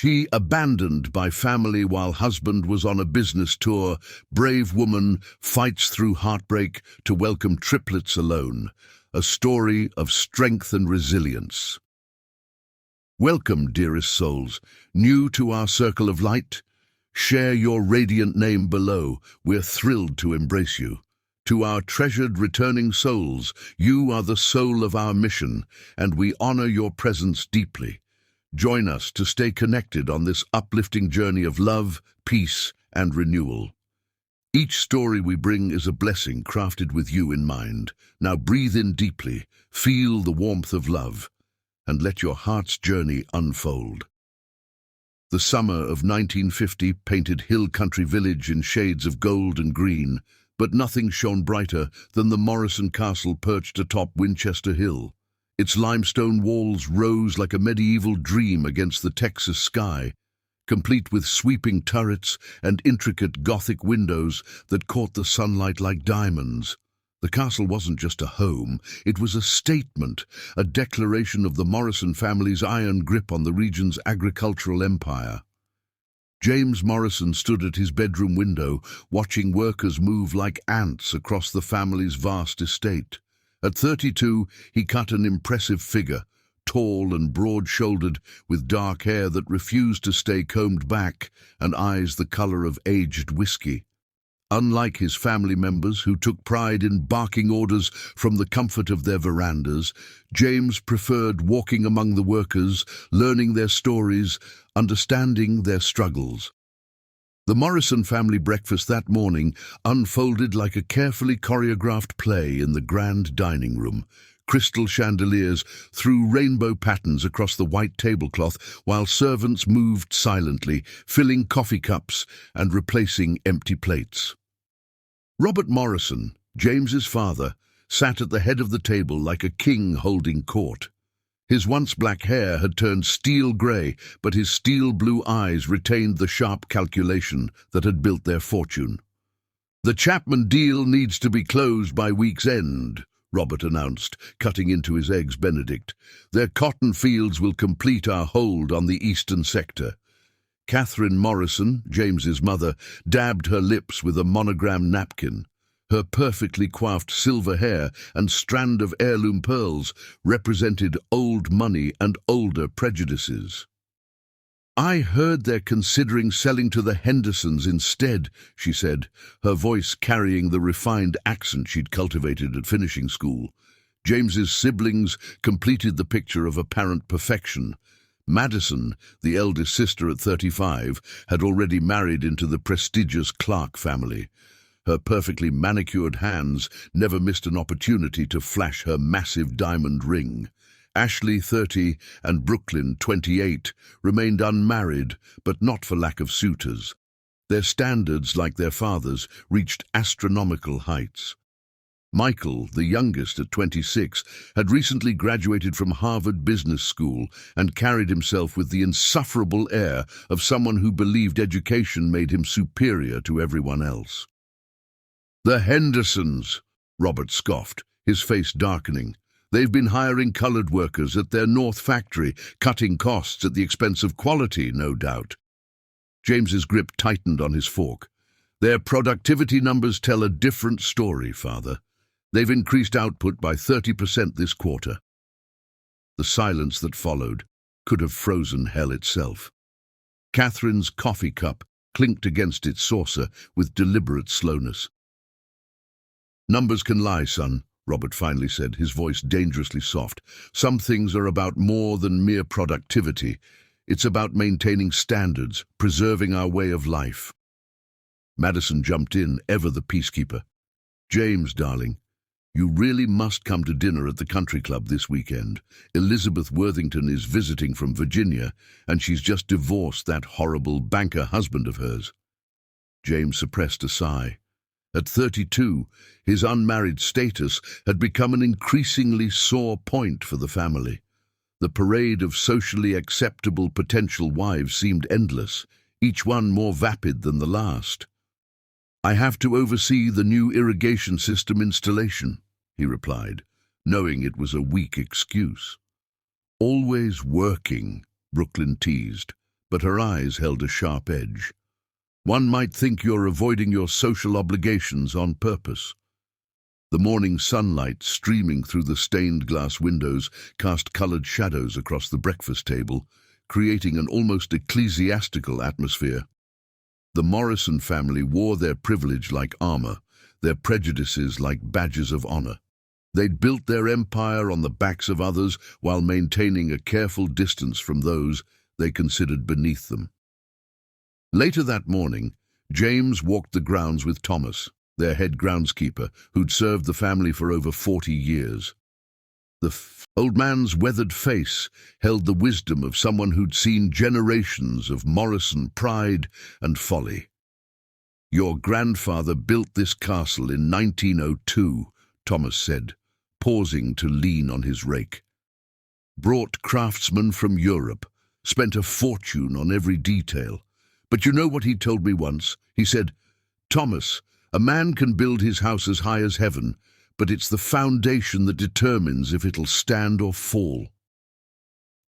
She abandoned by family while husband was on a business tour. Brave woman fights through heartbreak to welcome triplets alone. A story of strength and resilience. Welcome, dearest souls, new to our circle of light. Share your radiant name below. We're thrilled to embrace you. To our treasured returning souls, you are the soul of our mission, and we honor your presence deeply. Join us to stay connected on this uplifting journey of love, peace, and renewal. Each story we bring is a blessing crafted with you in mind. Now breathe in deeply, feel the warmth of love, and let your heart's journey unfold. The summer of 1950 painted hill country village in shades of gold and green, but nothing shone brighter than the Morrison Castle perched atop Winchester Hill. Its limestone walls rose like a medieval dream against the Texas sky, complete with sweeping turrets and intricate Gothic windows that caught the sunlight like diamonds. The castle wasn't just a home, it was a statement, a declaration of the Morrison family's iron grip on the region's agricultural empire. James Morrison stood at his bedroom window, watching workers move like ants across the family's vast estate. At 32, he cut an impressive figure, tall and broad-shouldered, with dark hair that refused to stay combed back and eyes the color of aged whiskey. Unlike his family members, who took pride in barking orders from the comfort of their verandas, James preferred walking among the workers, learning their stories, understanding their struggles. The Morrison family breakfast that morning unfolded like a carefully choreographed play in the grand dining room. Crystal chandeliers threw rainbow patterns across the white tablecloth while servants moved silently, filling coffee cups and replacing empty plates. Robert Morrison, James's father, sat at the head of the table like a king holding court. His once black hair had turned steel grey, but his steel-blue eyes retained the sharp calculation that had built their fortune. "The Chapman deal needs to be closed by week's end," Robert announced, cutting into his eggs Benedict. "Their cotton fields will complete our hold on the eastern sector." Catherine Morrison, James's mother, dabbed her lips with a monogram napkin. Her perfectly coiffed silver hair and strand of heirloom pearls represented old money and older prejudices. "I heard they're considering selling to the Hendersons instead," she said, her voice carrying the refined accent she'd cultivated at finishing school. James's siblings completed the picture of apparent perfection. Madison, the eldest sister at 35, had already married into the prestigious Clark family. Her perfectly manicured hands never missed an opportunity to flash her massive diamond ring. Ashley, 30, and Brooklyn, 28, remained unmarried, but not for lack of suitors. Their standards, like their father's, reached astronomical heights. Michael, the youngest at 26, had recently graduated from Harvard Business School and carried himself with the insufferable air of someone who believed education made him superior to everyone else. "The Hendersons," Robert scoffed, his face darkening. "They've been hiring colored workers at their North factory, cutting costs at the expense of quality, no doubt." James's grip tightened on his fork. "Their productivity numbers tell a different story, Father. They've increased output by 30% this quarter." The silence that followed could have frozen hell itself. Catherine's coffee cup clinked against its saucer with deliberate slowness. "Numbers can lie, son," Robert finally said, his voice dangerously soft. "Some things are about more than mere productivity. It's about maintaining standards, preserving our way of life." Madison jumped in, ever the peacekeeper. "James, darling, you really must come to dinner at the country club this weekend. Elizabeth Worthington is visiting from Virginia, and she's just divorced that horrible banker husband of hers." James suppressed a sigh. At 32, his unmarried status had become an increasingly sore point for the family. The parade of socially acceptable potential wives seemed endless, each one more vapid than the last. "I have to oversee the new irrigation system installation," he replied, knowing it was a weak excuse. "Always working," Brooklyn teased, but her eyes held a sharp edge. "One might think you're avoiding your social obligations on purpose." The morning sunlight streaming through the stained glass windows cast colored shadows across the breakfast table, creating an almost ecclesiastical atmosphere. The Morrison family wore their privilege like armor, their prejudices like badges of honor. They'd built their empire on the backs of others while maintaining a careful distance from those they considered beneath them. Later that morning, James walked the grounds with Thomas, their head groundskeeper, who'd served the family for over 40 years. The old man's weathered face held the wisdom of someone who'd seen generations of Morrison pride and folly. "Your grandfather built this castle in 1902, Thomas said, pausing to lean on his rake. "Brought craftsmen from Europe, spent a fortune on every detail. But you know what he told me once? He said, 'Thomas, a man can build his house as high as heaven, but it's the foundation that determines if it'll stand or fall.'"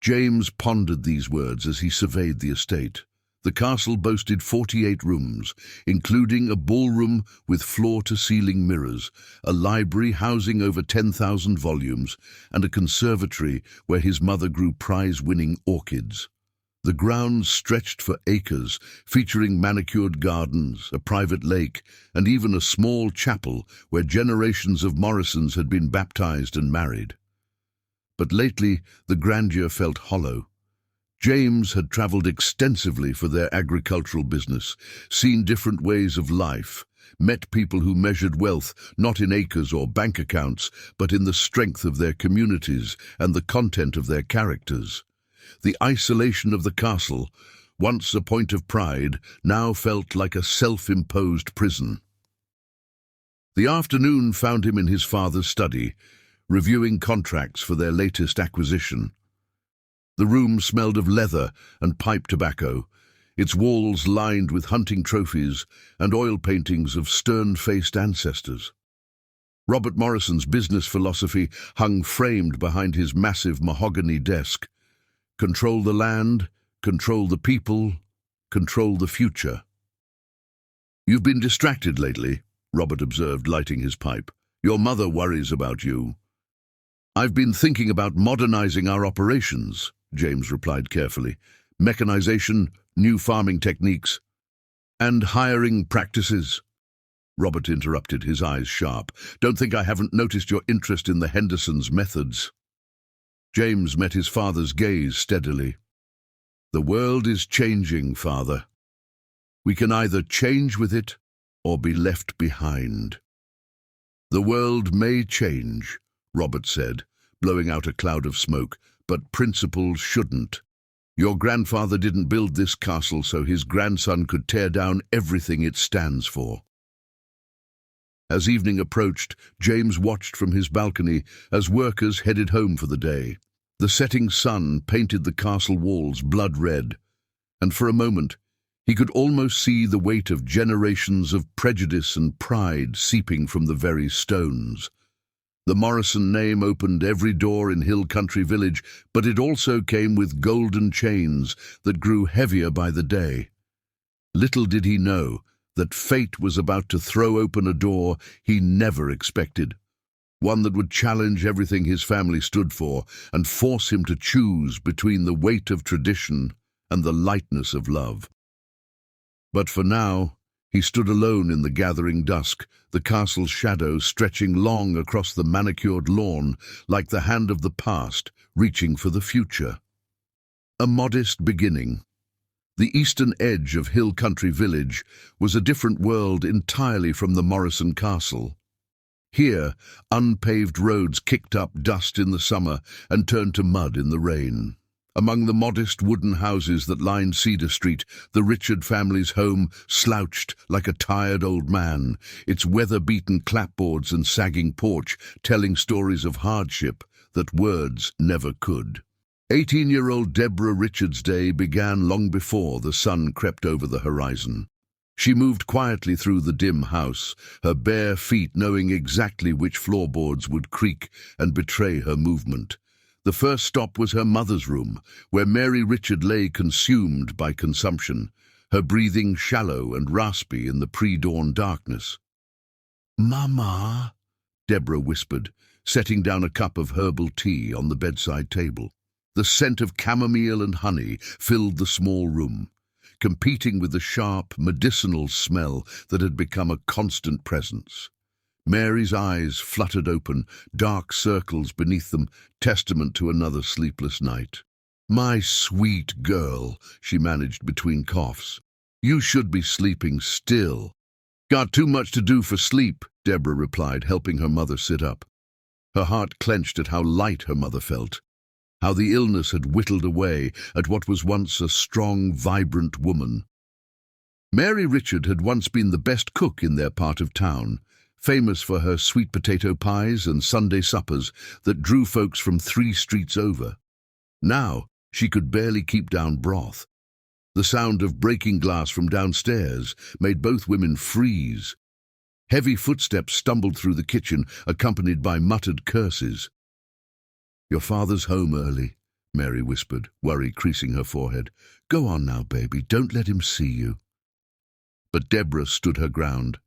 James pondered these words as he surveyed the estate. The castle boasted 48 rooms, including a ballroom with floor-to-ceiling mirrors, a library housing over 10,000 volumes, and a conservatory where his mother grew prize-winning orchids. The grounds stretched for acres, featuring manicured gardens, a private lake, and even a small chapel where generations of Morrisons had been baptized and married. But lately, the grandeur felt hollow. James had traveled extensively for their agricultural business, seen different ways of life, met people who measured wealth not in acres or bank accounts, but in the strength of their communities and the content of their characters. The isolation of the castle, once a point of pride, now felt like a self-imposed prison. The afternoon found him in his father's study, reviewing contracts for their latest acquisition. The room smelled of leather and pipe tobacco, its walls lined with hunting trophies and oil paintings of stern-faced ancestors. Robert Morrison's business philosophy hung framed behind his massive mahogany desk. Control the land, control the people, control the future. "You've been distracted lately," Robert observed, lighting his pipe. "Your mother worries about you." "I've been thinking about modernizing our operations," James replied carefully. "Mechanization, new farming techniques, and hiring practices." Robert interrupted, his eyes sharp. "Don't think I haven't noticed your interest in the Hendersons' methods." James met his father's gaze steadily. "The world is changing, Father. We can either change with it or be left behind." "The world may change," Robert said, blowing out a cloud of smoke, "but principles shouldn't. Your grandfather didn't build this castle so his grandson could tear down everything it stands for." As evening approached, James watched from his balcony as workers headed home for the day. The setting sun painted the castle walls blood red, and for a moment he could almost see the weight of generations of prejudice and pride seeping from the very stones. The Morrison name opened every door in Hill Country Village, but it also came with golden chains that grew heavier by the day. Little did he know that fate was about to throw open a door he never expected, one that would challenge everything his family stood for and force him to choose between the weight of tradition and the lightness of love. But for now, he stood alone in the gathering dusk, the castle's shadow stretching long across the manicured lawn like the hand of the past reaching for the future. A modest beginning. The eastern edge of Hill Country Village was a different world entirely from the Morrison castle. Here, unpaved roads kicked up dust in the summer and turned to mud in the rain. Among the modest wooden houses that lined Cedar Street, the Richard family's home slouched like a tired old man, its weather-beaten clapboards and sagging porch telling stories of hardship that words never could. 18-year-old Deborah Richards' day began long before the sun crept over the horizon. She moved quietly through the dim house, her bare feet knowing exactly which floorboards would creak and betray her movement. The first stop was her mother's room, where Mary Richard lay consumed by consumption, her breathing shallow and raspy in the pre-dawn darkness. "Mama," Deborah whispered, setting down a cup of herbal tea on the bedside table. The scent of chamomile and honey filled the small room, competing with the sharp, medicinal smell that had become a constant presence. Mary's eyes fluttered open, dark circles beneath them, testament to another sleepless night. "My sweet girl," she managed between coughs. "You should be sleeping still." "Got too much to do for sleep," Deborah replied, helping her mother sit up. Her heart clenched at how light her mother felt, how the illness had whittled away at what was once a strong, vibrant woman. Mary Richard had once been the best cook in their part of town, famous for her sweet potato pies and Sunday suppers that drew folks from 3 streets over. Now she could barely keep down broth. The sound of breaking glass from downstairs made both women freeze. Heavy footsteps stumbled through the kitchen, accompanied by muttered curses. "Your father's home early," Mary whispered, worry creasing her forehead. "Go on now, baby, don't let him see you." But Deborah stood her ground.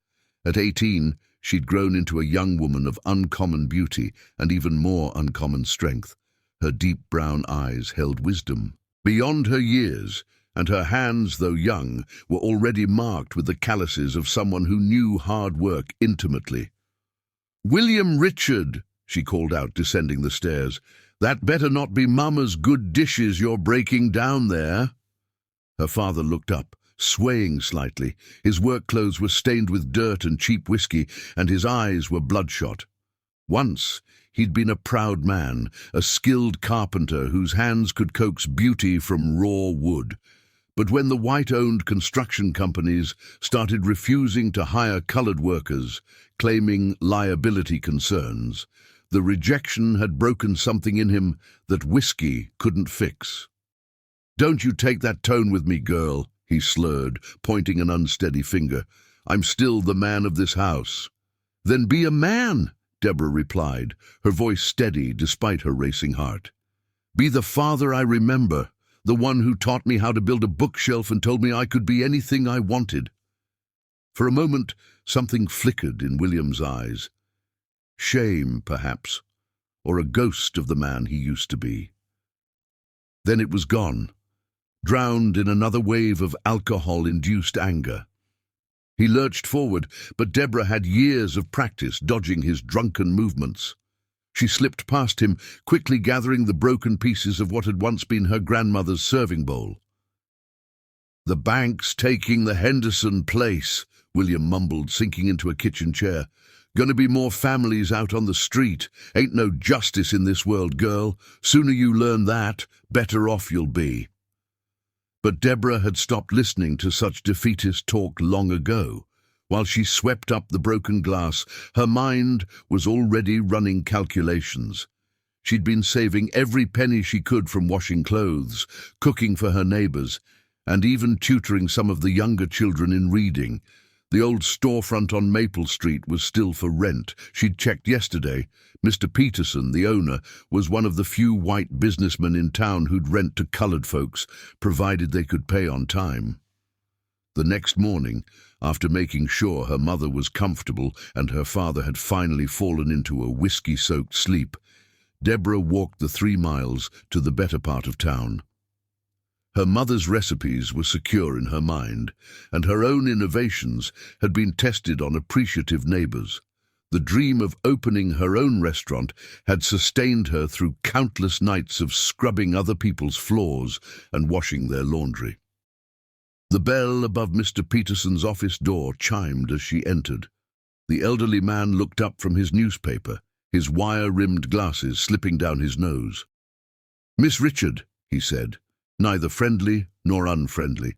At 18, she'd grown into a young woman of uncommon beauty and even more uncommon strength. Her deep brown eyes held wisdom beyond her years, and her hands, though young, were already marked with the calluses of someone who knew hard work intimately. "William Richard," she called out, descending the stairs, "that better not be Mama's good dishes you're breaking down there." Her father looked up, swaying slightly. His work clothes were stained with dirt and cheap whiskey, and his eyes were bloodshot. Once he'd been a proud man, a skilled carpenter whose hands could coax beauty from raw wood. But when the white-owned construction companies started refusing to hire colored workers, claiming liability concerns, the rejection had broken something in him that whiskey couldn't fix. "Don't you take that tone with me, girl," he slurred, pointing an unsteady finger. "I'm still the man of this house." "Then be a man," Deborah replied, her voice steady despite her racing heart. "Be the father I remember, the one who taught me how to build a bookshelf and told me I could be anything I wanted." For a moment, something flickered in William's eyes. Shame, perhaps, or a ghost of the man he used to be. Then it was gone, drowned in another wave of alcohol-induced anger. He lurched forward, but Deborah had years of practice dodging his drunken movements. She slipped past him, quickly gathering the broken pieces of what had once been her grandmother's serving bowl. "The bank's taking the Henderson place," William mumbled, sinking into a kitchen chair. "Gonna be more families out on the street. Ain't no justice in this world, girl. Sooner you learn that, better off you'll be." But Deborah had stopped listening to such defeatist talk long ago. While she swept up the broken glass, her mind was already running calculations. She'd been saving every penny she could from washing clothes, cooking for her neighbors, and even tutoring some of the younger children in reading. The old storefront on Maple Street was still for rent. She'd checked yesterday. Mr. Peterson, the owner, was one of the few white businessmen in town who'd rent to colored folks, provided they could pay on time. The next morning, after making sure her mother was comfortable and her father had finally fallen into a whiskey-soaked sleep, Deborah walked the 3 miles to the better part of town. Her mother's recipes were secure in her mind, and her own innovations had been tested on appreciative neighbors. The dream of opening her own restaurant had sustained her through countless nights of scrubbing other people's floors and washing their laundry. The bell above Mr. Peterson's office door chimed as she entered. The elderly man looked up from his newspaper, his wire-rimmed glasses slipping down his nose. "Miss Richard," he said, neither friendly nor unfriendly.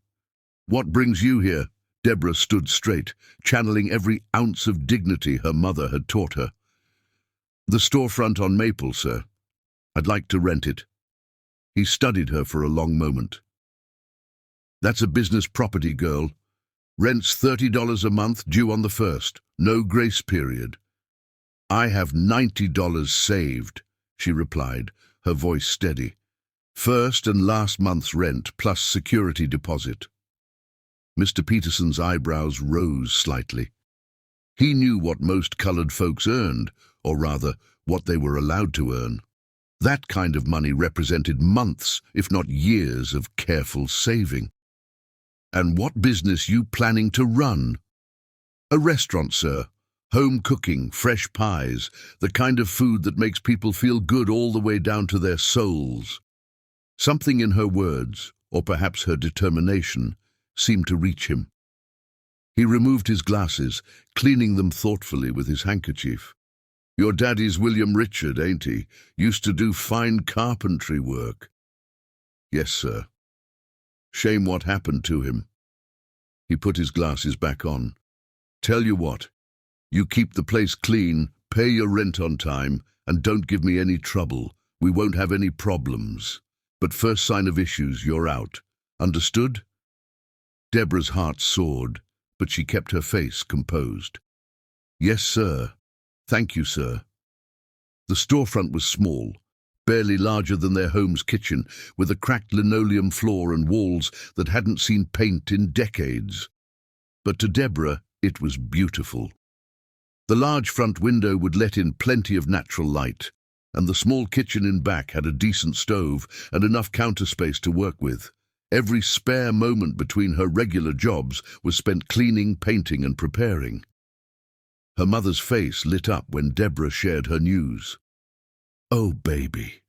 "What brings you here?" Deborah stood straight, channeling every ounce of dignity her mother had taught her. "The storefront on Maple, sir. I'd like to rent it." He studied her for a long moment. "That's a business property, girl. Rent's $30 a month, due on the 1st. No grace period." "I have $90 saved," she replied, her voice steady. "First and last month's rent, plus security deposit." Mr. Peterson's eyebrows rose slightly. He knew what most coloured folks earned, or rather, what they were allowed to earn. That kind of money represented months, if not years, of careful saving. "And what business you planning to run?" "A restaurant, sir. Home cooking, fresh pies, the kind of food that makes people feel good all the way down to their souls." Something in her words, or perhaps her determination, seemed to reach him. He removed his glasses, cleaning them thoughtfully with his handkerchief. "Your daddy's William Richard, ain't he? Used to do fine carpentry work." "Yes, sir." "Shame what happened to him." He put his glasses back on. "Tell you what, you keep the place clean, pay your rent on time, and don't give me any trouble. We won't have any problems. But first sign of issues, you're out. Understood?" Deborah's heart soared, but she kept her face composed. "Yes, sir. Thank you, sir." The storefront was small, barely larger than their home's kitchen, with a cracked linoleum floor and walls that hadn't seen paint in decades. But to Deborah, it was beautiful. The large front window would let in plenty of natural light, and the small kitchen in back had a decent stove and enough counter space to work with. Every spare moment between her regular jobs was spent cleaning, painting, and preparing. Her mother's face lit up when Deborah shared her news. "Oh, baby,"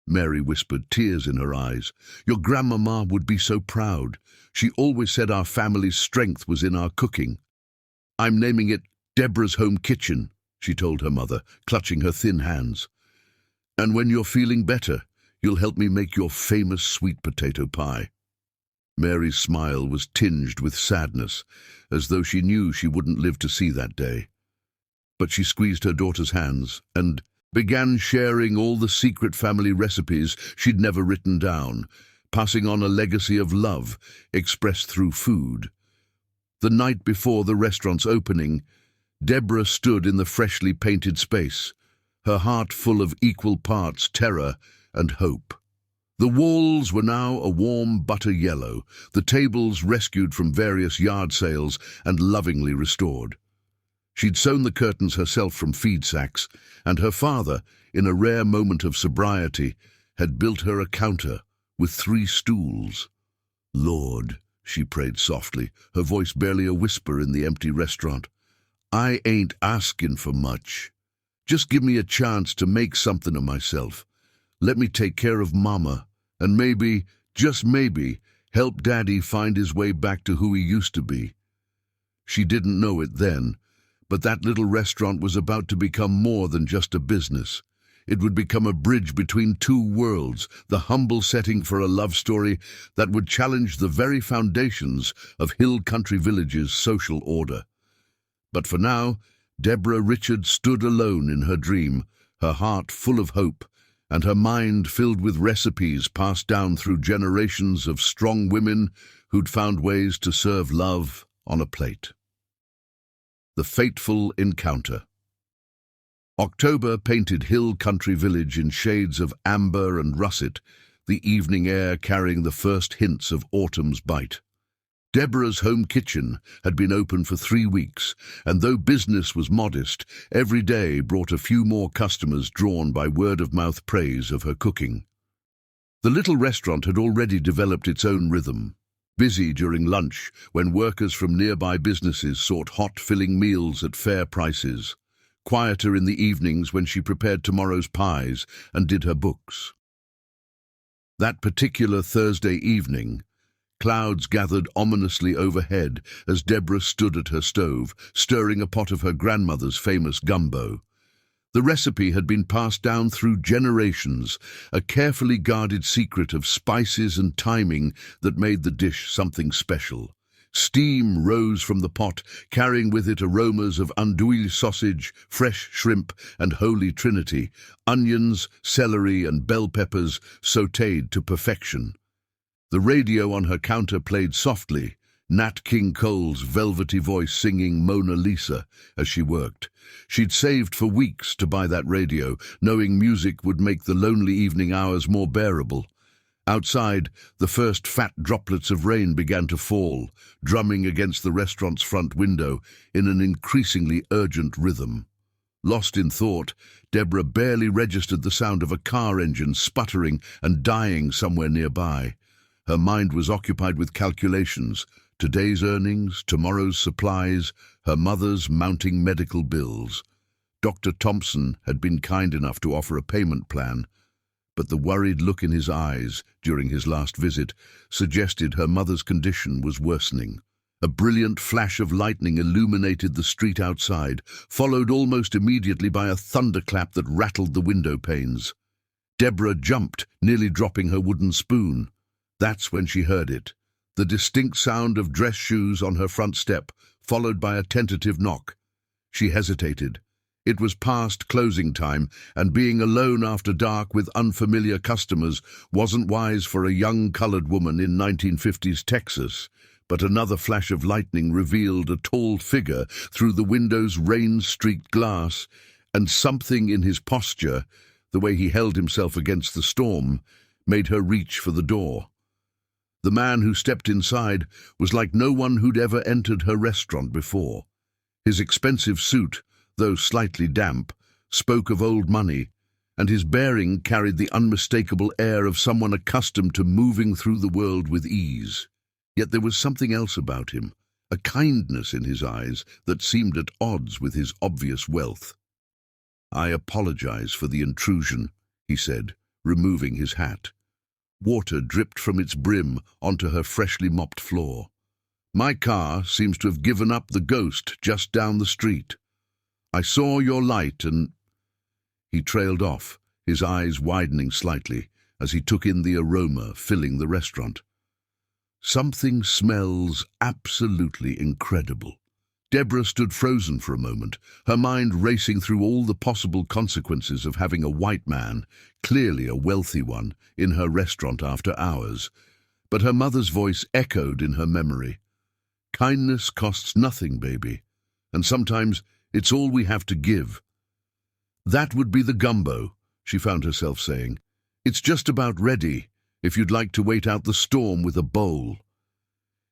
Mary whispered, tears in her eyes. "Your grandmama would be so proud. She always said our family's strength was in our cooking." "I'm naming it Deborah's Home Kitchen," she told her mother, clutching her thin hands. "And when you're feeling better, you'll help me make your famous sweet potato pie." Mary's smile was tinged with sadness, as though she knew she wouldn't live to see that day. But she squeezed her daughter's hands and began sharing all the secret family recipes she'd never written down, passing on a legacy of love expressed through food. The night before the restaurant's opening, Deborah stood in the freshly painted space, her heart full of equal parts terror and hope. The walls were now a warm butter yellow, the tables rescued from various yard sales and lovingly restored. She'd sewn the curtains herself from feed sacks, and her father, in a rare moment of sobriety, had built her a counter with 3 stools. "Lord," she prayed softly, her voice barely a whisper in the empty restaurant, "I ain't asking for much. Just give me a chance to make something of myself. Let me take care of Mama, and maybe, just maybe, help Daddy find his way back to who he used to be." She didn't know it then, but that little restaurant was about to become more than just a business. It would become a bridge between 2 worlds, the humble setting for a love story that would challenge the very foundations of Hill Country Village's social order. But for now, Deborah Richard stood alone in her dream, her heart full of hope, and her mind filled with recipes passed down through generations of strong women who'd found ways to serve love on a plate. The fateful encounter. October painted Hill Country Village in shades of amber and russet, the evening air carrying the first hints of autumn's bite. Deborah's home kitchen had been open for 3 weeks, and though business was modest, every day brought a few more customers drawn by word-of-mouth praise of her cooking. The little restaurant had already developed its own rhythm. Busy during lunch, when workers from nearby businesses sought hot-filling meals at fair prices. Quieter in the evenings when she prepared tomorrow's pies and did her books. That particular Thursday evening, clouds gathered ominously overhead as Deborah stood at her stove, stirring a pot of her grandmother's famous gumbo. The recipe had been passed down through generations, a carefully guarded secret of spices and timing that made the dish something special. Steam rose from the pot, carrying with it aromas of andouille sausage, fresh shrimp, and Holy Trinity, onions, celery, and bell peppers sautéed to perfection. The radio on her counter played softly, Nat King Cole's velvety voice singing Mona Lisa as she worked. She'd saved for weeks to buy that radio, knowing music would make the lonely evening hours more bearable. Outside, the first fat droplets of rain began to fall, drumming against the restaurant's front window in an increasingly urgent rhythm. Lost in thought, Deborah barely registered the sound of a car engine sputtering and dying somewhere nearby. Her mind was occupied with calculations: today's earnings, tomorrow's supplies, her mother's mounting medical bills. Dr. Thompson had been kind enough to offer a payment plan, but the worried look in his eyes during his last visit suggested her mother's condition was worsening. A brilliant flash of lightning illuminated the street outside, followed almost immediately by a thunderclap that rattled the window panes. Deborah jumped, nearly dropping her wooden spoon. That's when she heard it. The distinct sound of dress shoes on her front step, followed by a tentative knock. She hesitated. It was past closing time, and being alone after dark with unfamiliar customers wasn't wise for a young colored woman in 1950s Texas. But another flash of lightning revealed a tall figure through the window's rain-streaked glass, and something in his posture, the way he held himself against the storm, made her reach for the door. The man who stepped inside was like no one who'd ever entered her restaurant before. His expensive suit, though slightly damp, spoke of old money, and his bearing carried the unmistakable air of someone accustomed to moving through the world with ease. Yet there was something else about him, a kindness in his eyes that seemed at odds with his obvious wealth. "I apologize for the intrusion," he said, removing his hat. Water dripped from its brim onto her freshly mopped floor. "My car seems to have given up the ghost just down the street. I saw your light and—" He trailed off, his eyes widening slightly as he took in the aroma filling the restaurant. "Something smells absolutely incredible." Deborah stood frozen for a moment, her mind racing through all the possible consequences of having a white man, clearly a wealthy one, in her restaurant after hours. But her mother's voice echoed in her memory. "Kindness costs nothing, baby, and sometimes it's all we have to give." "That would be the gumbo," she found herself saying. "It's just about ready, if you'd like to wait out the storm with a bowl."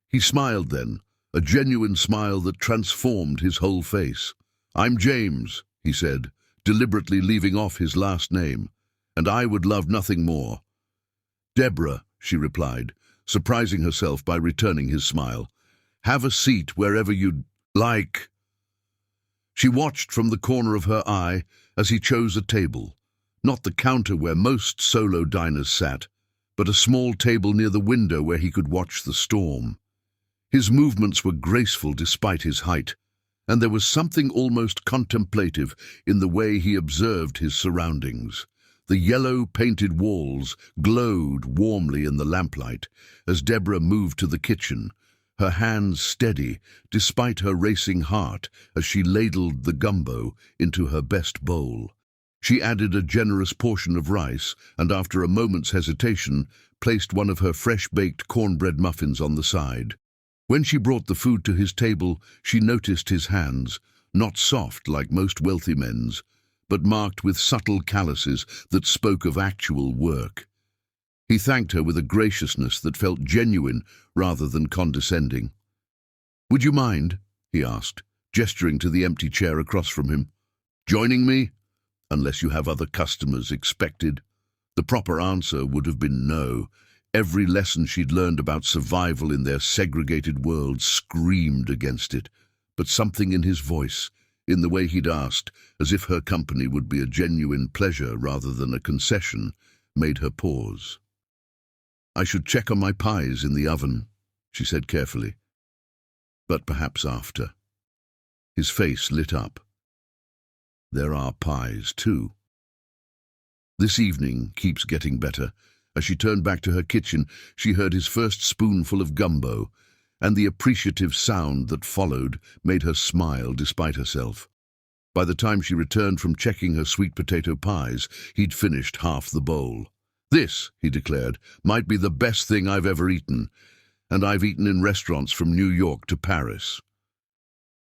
He smiled then, a genuine smile that transformed his whole face. "I'm James," he said, deliberately leaving off his last name, "and I would love nothing more." "Deborah," she replied, surprising herself by returning his smile. "Have a seat wherever you'd like." She watched from the corner of her eye as he chose a table, not the counter where most solo diners sat, but a small table near the window where he could watch the storm. His movements were graceful despite his height, and there was something almost contemplative in the way he observed his surroundings. The yellow painted walls glowed warmly in the lamplight as Deborah moved to the kitchen, her hands steady despite her racing heart as she ladled the gumbo into her best bowl. She added a generous portion of rice and, after a moment's hesitation, placed one of her fresh-baked cornbread muffins on the side. When she brought the food to his table, she noticed his hands, not soft like most wealthy men's, but marked with subtle calluses that spoke of actual work. He thanked her with a graciousness that felt genuine rather than condescending. "Would you mind," he asked, gesturing to the empty chair across from him, "joining me? Unless you have other customers expected." The proper answer would have been no. Every lesson she'd learned about survival in their segregated world screamed against it, but something in his voice, in the way he'd asked, as if her company would be a genuine pleasure rather than a concession, made her pause. "I should check on my pies in the oven," she said carefully. "But perhaps after." His face lit up. "There are pies, too." This evening keeps getting better. As she turned back to her kitchen, she heard his first spoonful of gumbo, and the appreciative sound that followed made her smile despite herself. By the time she returned from checking her sweet potato pies, he'd finished half the bowl. "This," he declared, "might be the best thing I've ever eaten." and I've eaten in restaurants from New York to Paris."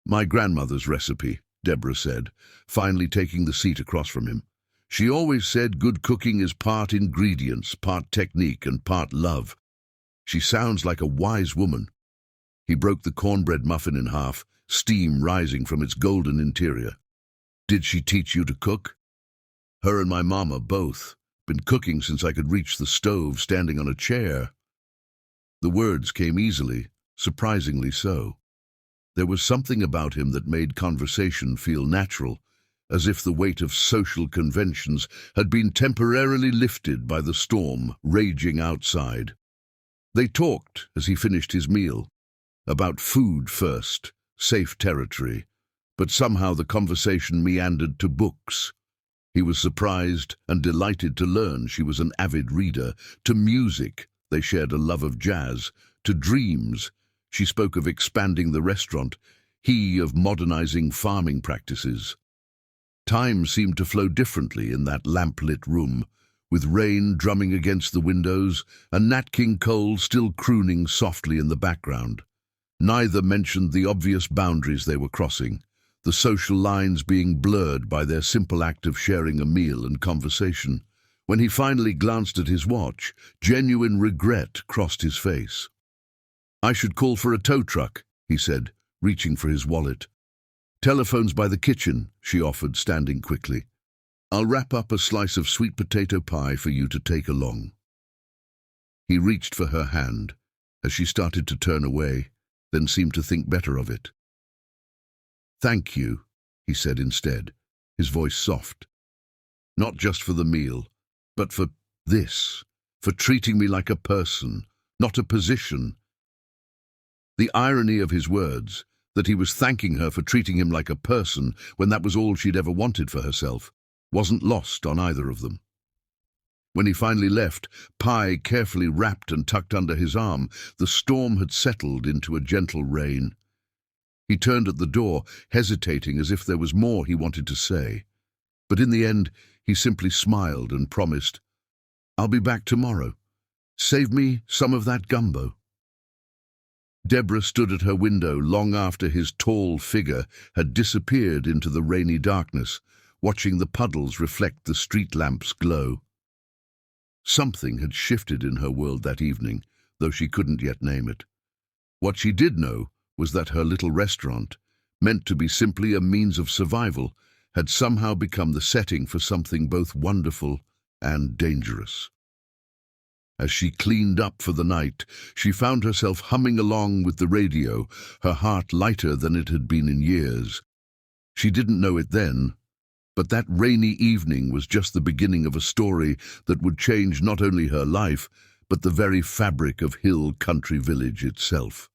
"My grandmother's recipe," Deborah said, finally taking the seat across from him. "She always said good cooking is part ingredients, part technique, and part love. She sounds like a wise woman." He broke the cornbread muffin in half, steam rising from its golden interior. "Did she teach you to cook?" "Her and my mama both. Been cooking since I could reach the stove, standing on a chair." The words came easily, surprisingly so. There was something about him that made conversation feel natural, as if the weight of social conventions had been temporarily lifted by the storm raging outside. They talked, as he finished his meal, about food first, safe territory, but somehow the conversation meandered to books. He was surprised and delighted to learn she was an avid reader, to music, they shared a love of jazz, to dreams, she spoke of expanding the restaurant, he of modernizing farming practices. Time seemed to flow differently in that lamp-lit room, with rain drumming against the windows and Nat King Cole still crooning softly in the background. Neither mentioned the obvious boundaries they were crossing, the social lines being blurred by their simple act of sharing a meal and conversation. When he finally glanced at his watch, genuine regret crossed his face. "I should call for a tow truck," he said, reaching for his wallet. "Telephone's by the kitchen," she offered, standing quickly. "I'll wrap up a slice of sweet potato pie for you to take along." He reached for her hand, as she started to turn away, then seemed to think better of it. "Thank you," he said instead, his voice soft. "Not just for the meal, but for this, for treating me like a person, not a position." The irony of his words, that he was thanking her for treating him like a person when that was all she'd ever wanted for herself, wasn't lost on either of them. When he finally left, pie carefully wrapped and tucked under his arm, the storm had settled into a gentle rain. He turned at the door, hesitating as if there was more he wanted to say. But in the end, he simply smiled and promised, "I'll be back tomorrow. Save me some of that gumbo." Deborah stood at her window long after his tall figure had disappeared into the rainy darkness, watching the puddles reflect the street lamp's glow. Something had shifted in her world that evening, though she couldn't yet name it. What she did know was that her little restaurant, meant to be simply a means of survival, had somehow become the setting for something both wonderful and dangerous. As she cleaned up for the night, she found herself humming along with the radio, her heart lighter than it had been in years. She didn't know it then, but that rainy evening was just the beginning of a story that would change not only her life, but the very fabric of Hill Country Village itself.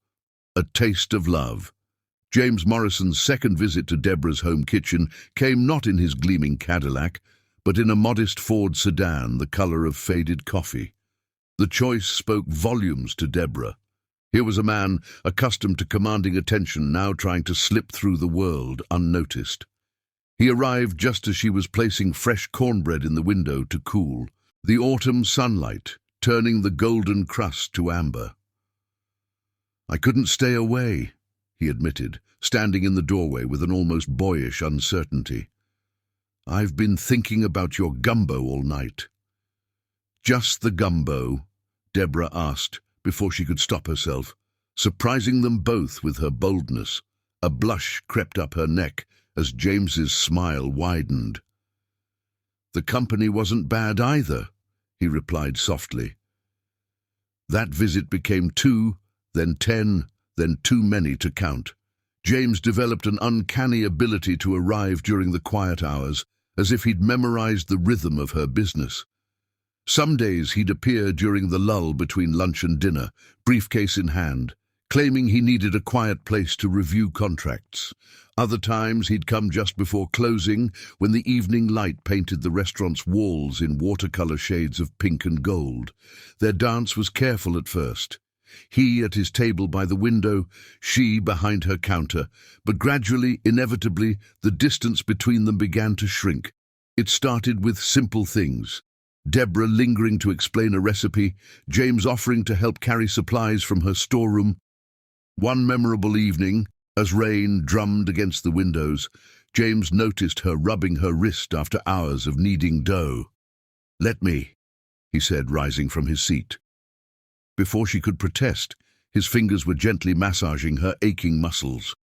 A taste of love. James Morrison's second visit to Deborah's home kitchen came not in his gleaming Cadillac, but in a modest Ford sedan, the color of faded coffee. The choice spoke volumes to Deborah. Here was a man accustomed to commanding attention, now trying to slip through the world unnoticed. He arrived just as she was placing fresh cornbread in the window to cool, the autumn sunlight turning the golden crust to amber. "I couldn't stay away," he admitted, standing in the doorway with an almost boyish uncertainty. "I've been thinking about your gumbo all night." "Just the gumbo?" Deborah asked, before she could stop herself, surprising them both with her boldness. A blush crept up her neck as James's smile widened. "The company wasn't bad either," he replied softly. That visit became 2, then 10, then too many to count. James developed an uncanny ability to arrive during the quiet hours, as if he'd memorized the rhythm of her business. Some days he'd appear during the lull between lunch and dinner, briefcase in hand, claiming he needed a quiet place to review contracts. Other times he'd come just before closing, when the evening light painted the restaurant's walls in watercolor shades of pink and gold. Their dance was careful at first. He at his table by the window, she behind her counter, but gradually, inevitably, the distance between them began to shrink. It started with simple things. Deborah lingering to explain a recipe, James offering to help carry supplies from her storeroom. One memorable evening, as rain drummed against the windows, James noticed her rubbing her wrist after hours of kneading dough. "Let me," he said, rising from his seat. Before she could protest, his fingers were gently massaging her aching muscles.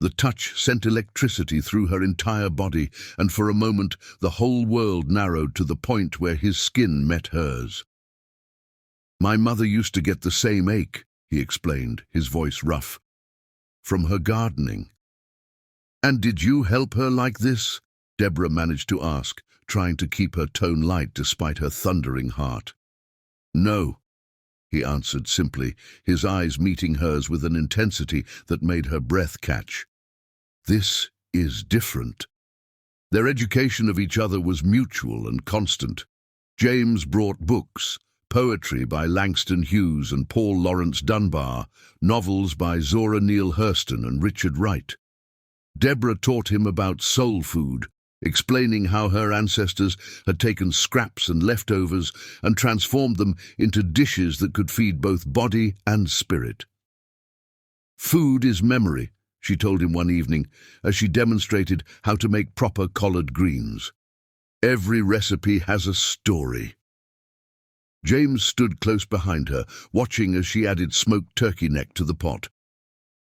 The touch sent electricity through her entire body, and for a moment the whole world narrowed to the point where his skin met hers. "My mother used to get the same ache," he explained, his voice rough, "from her gardening." "And did you help her like this?" Deborah managed to ask, trying to keep her tone light despite her thundering heart. "No," he answered simply, his eyes meeting hers with an intensity that made her breath catch. "This is different." Their education of each other was mutual and constant. James brought books, poetry by Langston Hughes and Paul Laurence Dunbar, novels by Zora Neale Hurston and Richard Wright. Deborah taught him about soul food, explaining how her ancestors had taken scraps and leftovers and transformed them into dishes that could feed both body and spirit. "Food is memory," she told him one evening as she demonstrated how to make proper collard greens. "Every recipe has a story." James stood close behind her, watching as she added smoked turkey neck to the pot.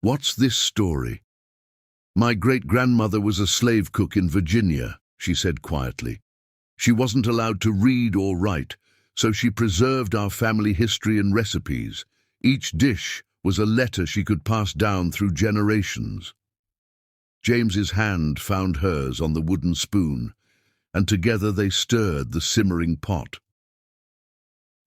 "What's this story?" "My great-grandmother was a slave cook in Virginia," she said quietly. "She wasn't allowed to read or write, so she preserved our family history and recipes. Each dish was a letter she could pass down through generations." James's hand found hers on the wooden spoon, and together they stirred the simmering pot.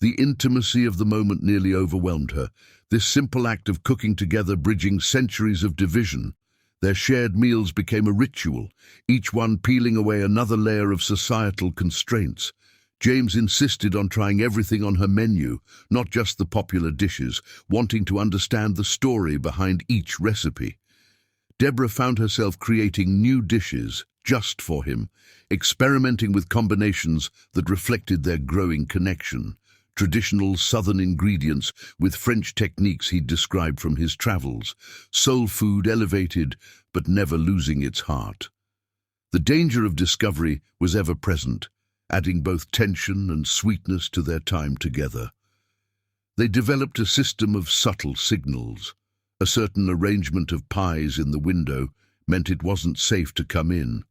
The intimacy of the moment nearly overwhelmed her, this simple act of cooking together bridging centuries of division. Their shared meals became a ritual, each one peeling away another layer of societal constraints. James insisted on trying everything on her menu, not just the popular dishes, wanting to understand the story behind each recipe. Deborah found herself creating new dishes just for him, experimenting with combinations that reflected their growing connection. Traditional southern ingredients with French techniques he'd described from his travels, soul food elevated but never losing its heart. The danger of discovery was ever present, adding both tension and sweetness to their time together. They developed a system of subtle signals. A certain arrangement of pies in the window meant it wasn't safe to come in.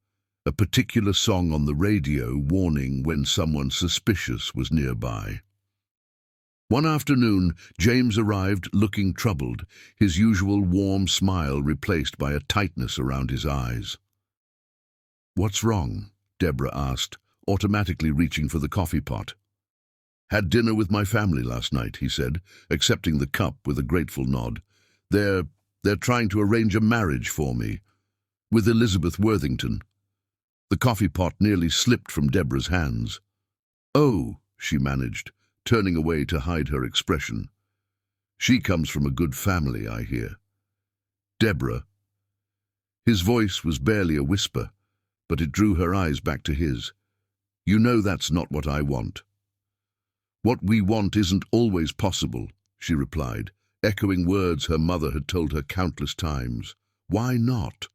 A particular song on the radio warning when someone suspicious was nearby. One afternoon, James arrived looking troubled, his usual warm smile replaced by a tightness around his eyes. "What's wrong?" Deborah asked, automatically reaching for the coffee pot. "Had dinner with my family last night," he said, accepting the cup with a grateful nod. They're trying to arrange a marriage for me, with Elizabeth Worthington." The coffee pot nearly slipped from Deborah's hands. "Oh," she managed, turning away to hide her expression. "She comes from a good family, I hear." "Deborah." His voice was barely a whisper, but it drew her eyes back to his. "You know that's not what I want." "What we want isn't always possible," she replied, echoing words her mother had told her countless times. "Why not?"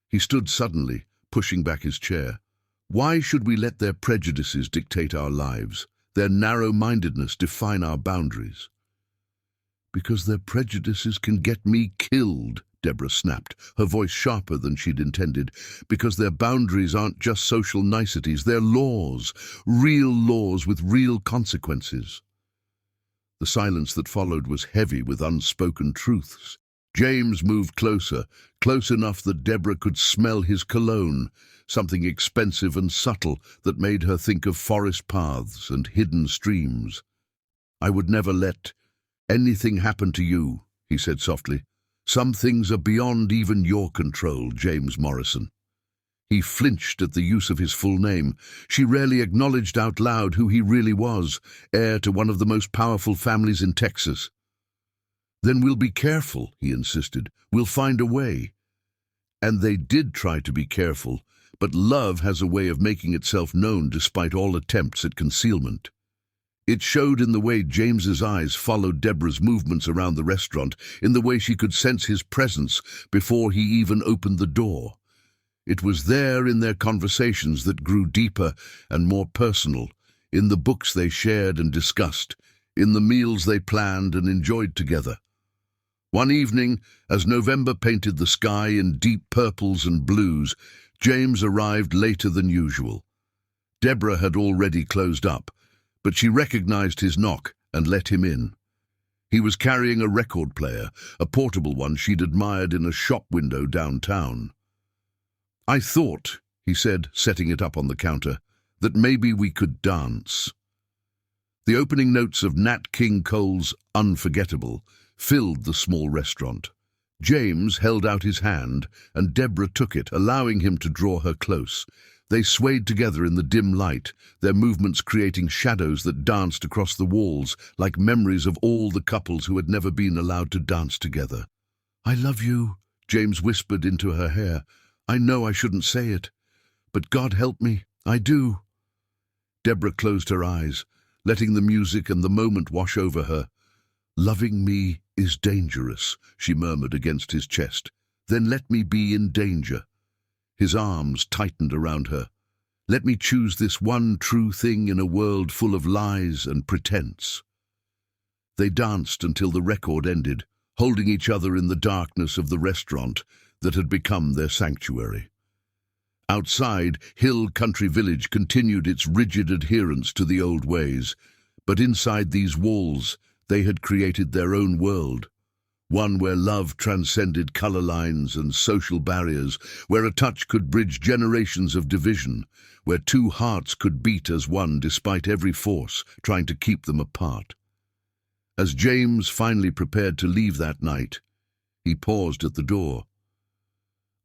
He stood suddenly, pushing back his chair. "Why should we let their prejudices dictate our lives? Their narrow-mindedness define our boundaries?" "Because their prejudices can get me killed," Deborah snapped, her voice sharper than she'd intended. "Because their boundaries aren't just social niceties, they're laws, real laws with real consequences." The silence that followed was heavy with unspoken truths. James moved closer, close enough that Deborah could smell his cologne, something expensive and subtle that made her think of forest paths and hidden streams. "I would never let anything happen to you," he said softly. "Some things are beyond even your control, James Morrison." He flinched at the use of his full name. She rarely acknowledged out loud who he really was, heir to one of the most powerful families in Texas. "Then we'll be careful," he insisted. "We'll find a way." And they did try to be careful, but love has a way of making itself known despite all attempts at concealment. It showed in the way James's eyes followed Deborah's movements around the restaurant, in the way she could sense his presence before he even opened the door. It was there in their conversations that grew deeper and more personal, in the books they shared and discussed, in the meals they planned and enjoyed together. One evening, as November painted the sky in deep purples and blues, James arrived later than usual. Deborah had already closed up, but she recognized his knock and let him in. He was carrying a record player, a portable one she'd admired in a shop window downtown. "I thought," he said, setting it up on the counter, "that maybe we could dance." The opening notes of Nat King Cole's Unforgettable filled the small restaurant. James held out his hand, and Deborah took it, allowing him to draw her close. They swayed together in the dim light, their movements creating shadows that danced across the walls, like memories of all the couples who had never been allowed to dance together. "I love you," James whispered into her hair. "I know I shouldn't say it, but God help me, I do." Deborah closed her eyes, letting the music and the moment wash over her. "Loving me is dangerous," she murmured against his chest. "Then let me be in danger." His arms tightened around her. "Let me choose this one true thing in a world full of lies and pretense." They danced until the record ended, holding each other in the darkness of the restaurant that had become their sanctuary. Outside, Hill Country Village continued its rigid adherence to the old ways, but inside these walls they had created their own world, one where love transcended color lines and social barriers, where a touch could bridge generations of division, where two hearts could beat as one despite every force trying to keep them apart. As James finally prepared to leave that night, he paused at the door.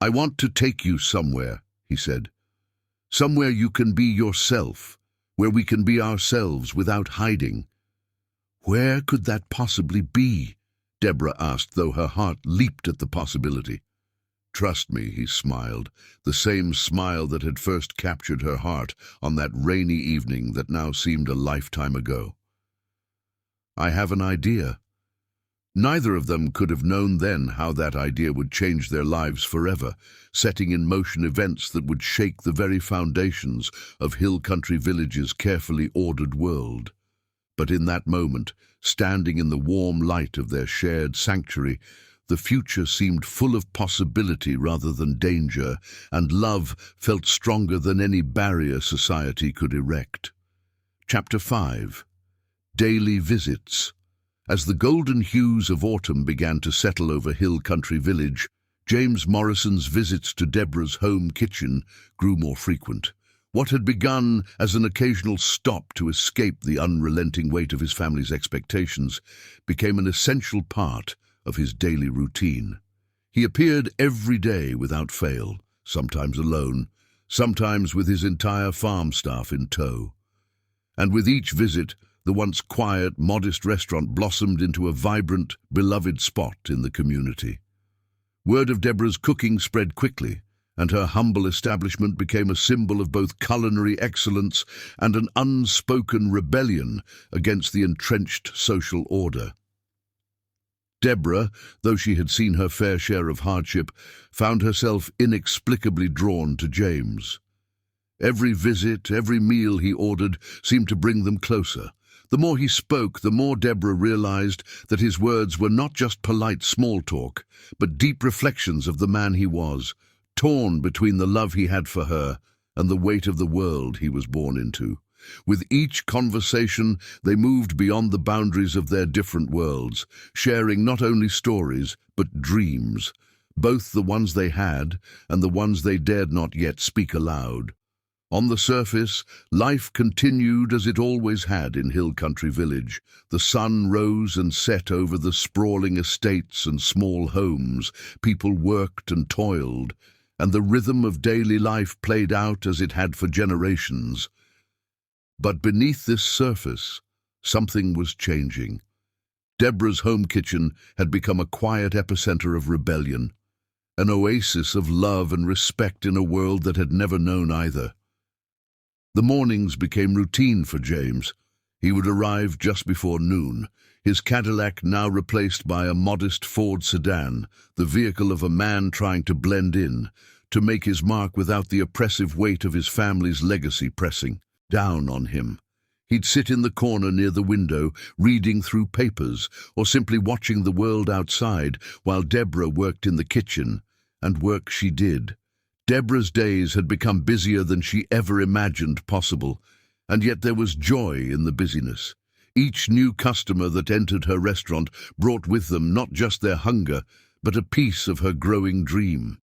"I want to take you somewhere," he said. "Somewhere you can be yourself, where we can be ourselves without hiding." "Where could that possibly be?" Deborah asked, though her heart leaped at the possibility. "Trust me," he smiled, the same smile that had first captured her heart on that rainy evening that now seemed a lifetime ago. "I have an idea." Neither of them could have known then how that idea would change their lives forever, setting in motion events that would shake the very foundations of Hill Country Village's carefully ordered world. But in that moment, standing in the warm light of their shared sanctuary, the future seemed full of possibility rather than danger, and love felt stronger than any barrier society could erect. Chapter 5. Daily Visits. As the golden hues of autumn began to settle over Hill Country Village, James Morrison's visits to Deborah's home kitchen grew more frequent. What had begun as an occasional stop to escape the unrelenting weight of his family's expectations became an essential part of his daily routine. He appeared every day without fail, sometimes alone, sometimes with his entire farm staff in tow. And with each visit, the once quiet, modest restaurant blossomed into a vibrant, beloved spot in the community. Word of Deborah's cooking spread quickly, and her humble establishment became a symbol of both culinary excellence and an unspoken rebellion against the entrenched social order. Deborah, though she had seen her fair share of hardship, found herself inexplicably drawn to James. Every visit, every meal he ordered seemed to bring them closer. The more he spoke, the more Deborah realized that his words were not just polite small talk, but deep reflections of the man he was, torn between the love he had for her and the weight of the world he was born into. With each conversation, they moved beyond the boundaries of their different worlds, sharing not only stories, but dreams, both the ones they had and the ones they dared not yet speak aloud. On the surface, life continued as it always had in Hill Country Village. The sun rose and set over the sprawling estates and small homes. People worked and toiled, and the rhythm of daily life played out as it had for generations. But beneath this surface, something was changing. Deborah's home kitchen had become a quiet epicenter of rebellion. an oasis of love and respect in a world that had never known either. The mornings became routine for James. He would arrive just before noon, his Cadillac now replaced by a modest Ford sedan, the vehicle of a man trying to blend in, to make his mark without the oppressive weight of his family's legacy pressing down on him. He'd sit in the corner near the window, reading through papers, or simply watching the world outside, while Deborah worked in the kitchen, and work she did. Deborah's days had become busier than she ever imagined possible, and yet there was joy in the busyness. Each new customer that entered her restaurant brought with them not just their hunger, but a piece of her growing dream.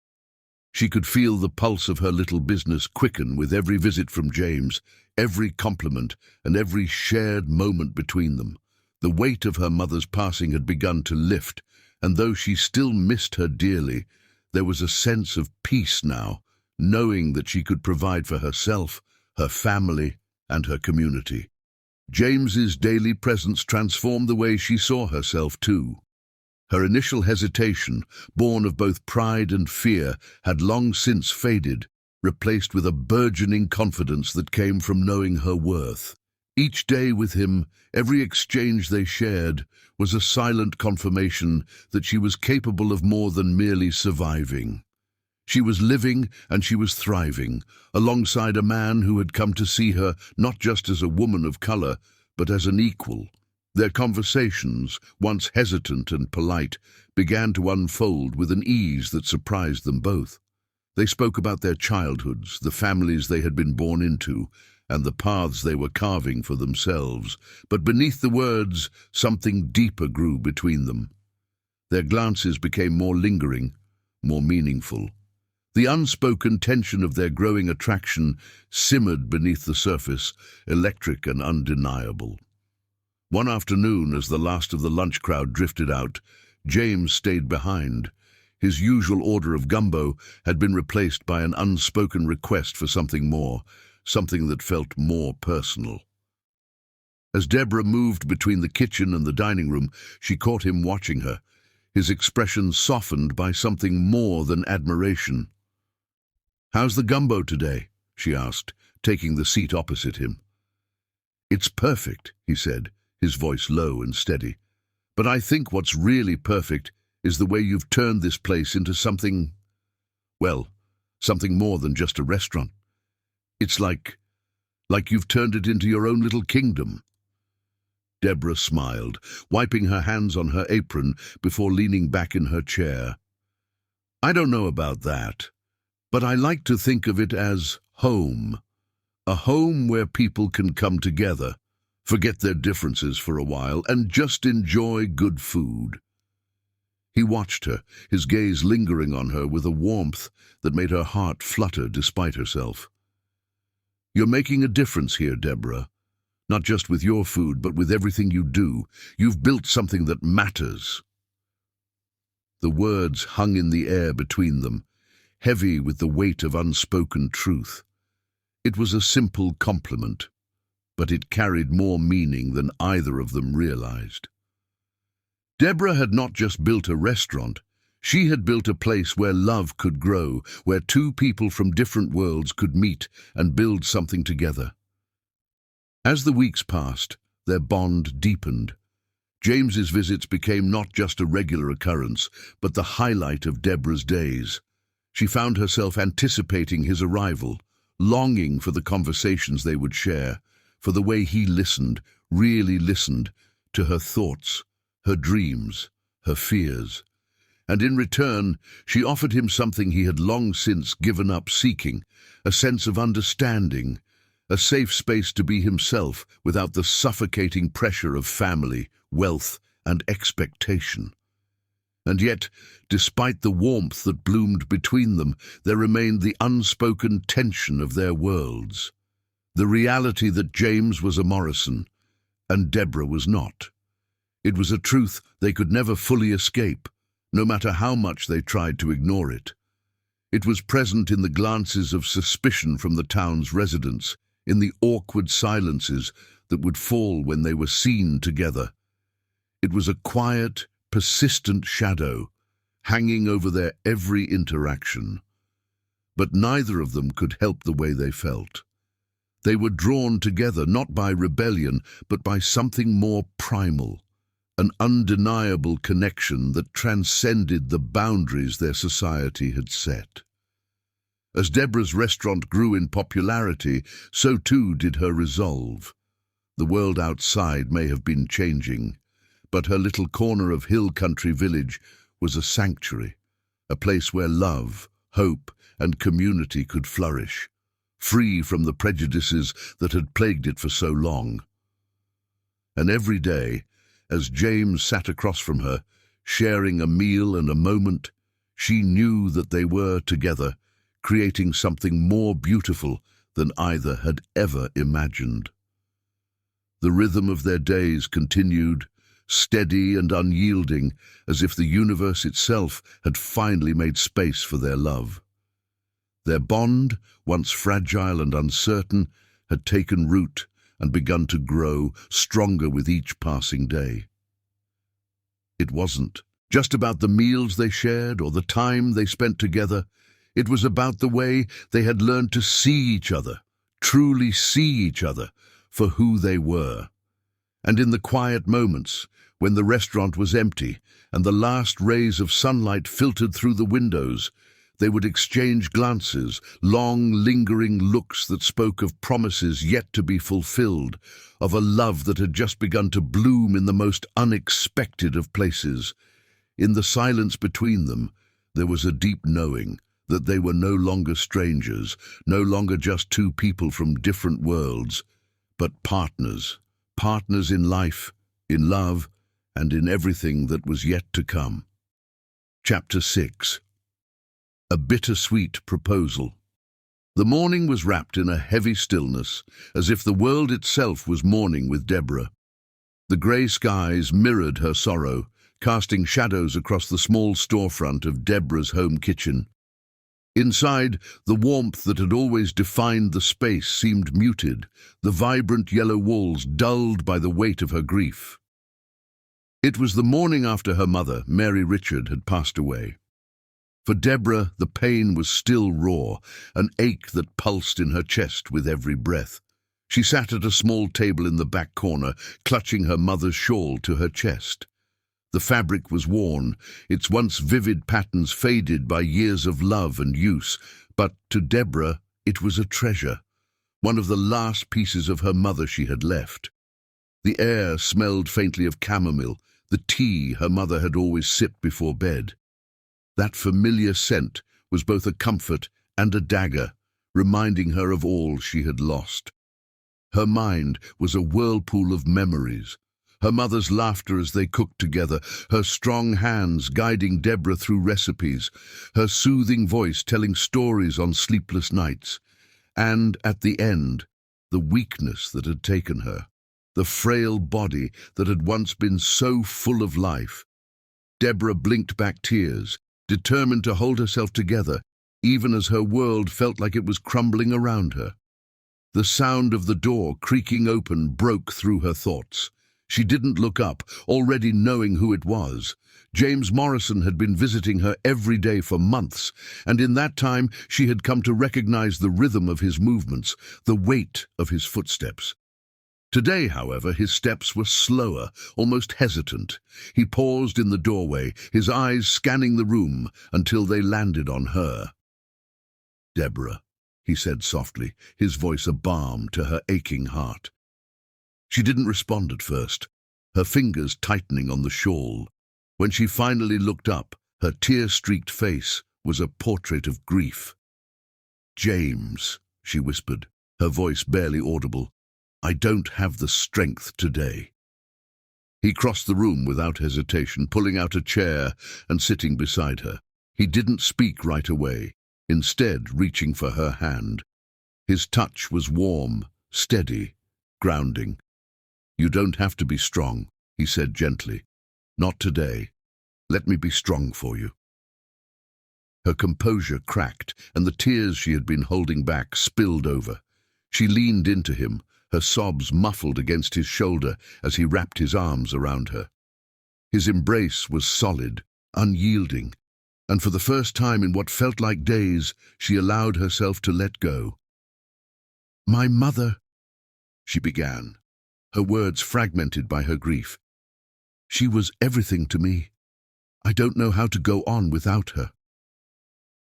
She could feel the pulse of her little business quicken with every visit from James, every compliment, and every shared moment between them. The weight of her mother's passing had begun to lift, and though she still missed her dearly, there was a sense of peace now, knowing that she could provide for herself, her family, and her community. James's daily presence transformed the way she saw herself too. Her initial hesitation, born of both pride and fear, had long since faded, replaced with a burgeoning confidence that came from knowing her worth. Each day with him, every exchange they shared, was a silent confirmation that she was capable of more than merely surviving. She was living and she was thriving, alongside a man who had come to see her not just as a woman of color, but as an equal. Their conversations, once hesitant and polite, began to unfold with an ease that surprised them both. They spoke about their childhoods, the families they had been born into, and the paths they were carving for themselves. But beneath the words, something deeper grew between them. Their glances became more lingering, more meaningful. The unspoken tension of their growing attraction simmered beneath the surface, electric and undeniable. One afternoon, as the last of the lunch crowd drifted out, James stayed behind. His usual order of gumbo had been replaced by an unspoken request for something more, something that felt more personal. As Deborah moved between the kitchen and the dining room, she caught him watching her, his expression softened by something more than admiration. "How's the gumbo today?" she asked, taking the seat opposite him. "It's perfect," he said, his voice low and steady. "But I think what's really perfect is the way you've turned this place into something, well, something more than just a restaurant. It's like you've turned it into your own little kingdom." Deborah smiled, wiping her hands on her apron before leaning back in her chair. "I don't know about that, but I like to think of it as home. A home where people can come together, forget their differences for a while, and just enjoy good food." He watched her, his gaze lingering on her with a warmth that made her heart flutter despite herself. "You're making a difference here, Deborah. Not just with your food, but with everything you do. You've built something that matters." The words hung in the air between them, heavy with the weight of unspoken truth. It was a simple compliment, but it carried more meaning than either of them realized. Deborah had not just built a restaurant. She had built a place where love could grow, where two people from different worlds could meet and build something together. As the weeks passed, their bond deepened. James's visits became not just a regular occurrence, but the highlight of Deborah's days. She found herself anticipating his arrival, longing for the conversations they would share, for the way he listened, really listened, to her thoughts, her dreams, her fears. And in return, she offered him something he had long since given up seeking, a sense of understanding, a safe space to be himself without the suffocating pressure of family, wealth, and expectation. And yet, despite the warmth that bloomed between them, there remained the unspoken tension of their worlds. The reality that James was a Morrison, and Deborah was not. It was a truth they could never fully escape, no matter how much they tried to ignore it. It was present in the glances of suspicion from the town's residents, in the awkward silences that would fall when they were seen together. It was a quiet, persistent shadow, hanging over their every interaction. But neither of them could help the way they felt. They were drawn together not by rebellion, but by something more primal, an undeniable connection that transcended the boundaries their society had set. As Deborah's restaurant grew in popularity, so too did her resolve. The world outside may have been changing, but her little corner of hill country village was a sanctuary, a place where love, hope, and community could flourish, free from the prejudices that had plagued it for so long. And every day, as James sat across from her, sharing a meal and a moment, she knew that they were together, creating something more beautiful than either had ever imagined. The rhythm of their days continued, steady and unyielding, as if the universe itself had finally made space for their love. Their bond, once fragile and uncertain, had taken root and begun to grow, stronger with each passing day. It wasn't just about the meals they shared or the time they spent together. It was about the way they had learned to see each other, truly see each other, for who they were. And in the quiet moments, when the restaurant was empty and the last rays of sunlight filtered through the windows, they would exchange glances, long, lingering looks that spoke of promises yet to be fulfilled, of a love that had just begun to bloom in the most unexpected of places. In the silence between them, there was a deep knowing that they were no longer strangers, no longer just two people from different worlds, but partners, partners in life, in love, and in everything that was yet to come. Chapter 6. A bittersweet proposal. The morning was wrapped in a heavy stillness, as if the world itself was mourning with Deborah. The grey skies mirrored her sorrow, casting shadows across the small storefront of Deborah's home kitchen. Inside, the warmth that had always defined the space seemed muted, the vibrant yellow walls dulled by the weight of her grief. It was the morning after her mother, Mary Richard, had passed away. For Deborah, the pain was still raw, an ache that pulsed in her chest with every breath. She sat at a small table in the back corner, clutching her mother's shawl to her chest. The fabric was worn, its once vivid patterns faded by years of love and use, but to Deborah it was a treasure, one of the last pieces of her mother she had left. The air smelled faintly of chamomile, the tea her mother had always sipped before bed. That familiar scent was both a comfort and a dagger, reminding her of all she had lost. Her mind was a whirlpool of memories. Her mother's laughter as they cooked together, her strong hands guiding Deborah through recipes, her soothing voice telling stories on sleepless nights, and, at the end, the weakness that had taken her, the frail body that had once been so full of life. Deborah blinked back tears, determined to hold herself together, even as her world felt like it was crumbling around her. The sound of the door creaking open broke through her thoughts. She didn't look up, already knowing who it was. James Morrison had been visiting her every day for months, and in that time she had come to recognize the rhythm of his movements, the weight of his footsteps. Today, however, his steps were slower, almost hesitant. He paused in the doorway, his eyes scanning the room until they landed on her. "Deborah," he said softly, his voice a balm to her aching heart. She didn't respond at first, her fingers tightening on the shawl. When she finally looked up, her tear-streaked face was a portrait of grief. "James," she whispered, her voice barely audible, "I don't have the strength today." He crossed the room without hesitation, pulling out a chair and sitting beside her. He didn't speak right away, instead reaching for her hand. His touch was warm, steady, grounding. "You don't have to be strong," he said gently. "Not today. Let me be strong for you." Her composure cracked, and the tears she had been holding back spilled over. She leaned into him, her sobs muffled against his shoulder as he wrapped his arms around her. His embrace was solid, unyielding, and for the first time in what felt like days, she allowed herself to let go. "My mother," she began, her words fragmented by her grief. "She was everything to me. I don't know how to go on without her."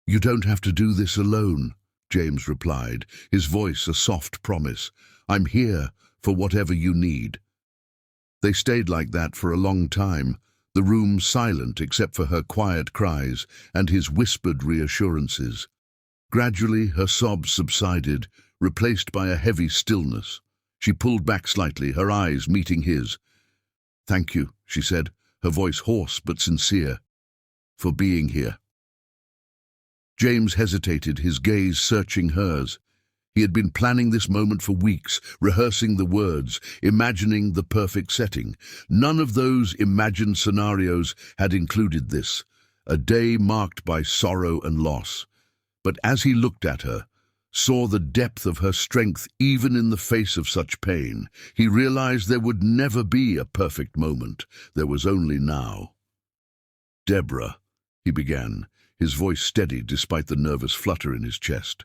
"You don't have to do this alone," James replied, his voice a soft promise. "I'm here for whatever you need." They stayed like that for a long time, the room silent except for her quiet cries and his whispered reassurances. Gradually, her sobs subsided, replaced by a heavy stillness. She pulled back slightly, her eyes meeting his. "Thank you," she said, her voice hoarse but sincere, "for being here." James hesitated, his gaze searching hers. He had been planning this moment for weeks, rehearsing the words, imagining the perfect setting. None of those imagined scenarios had included this, a day marked by sorrow and loss. But as he looked at her, saw the depth of her strength even in the face of such pain, he realized there would never be a perfect moment. There was only now. "Deborah," he began, his voice steady despite the nervous flutter in his chest.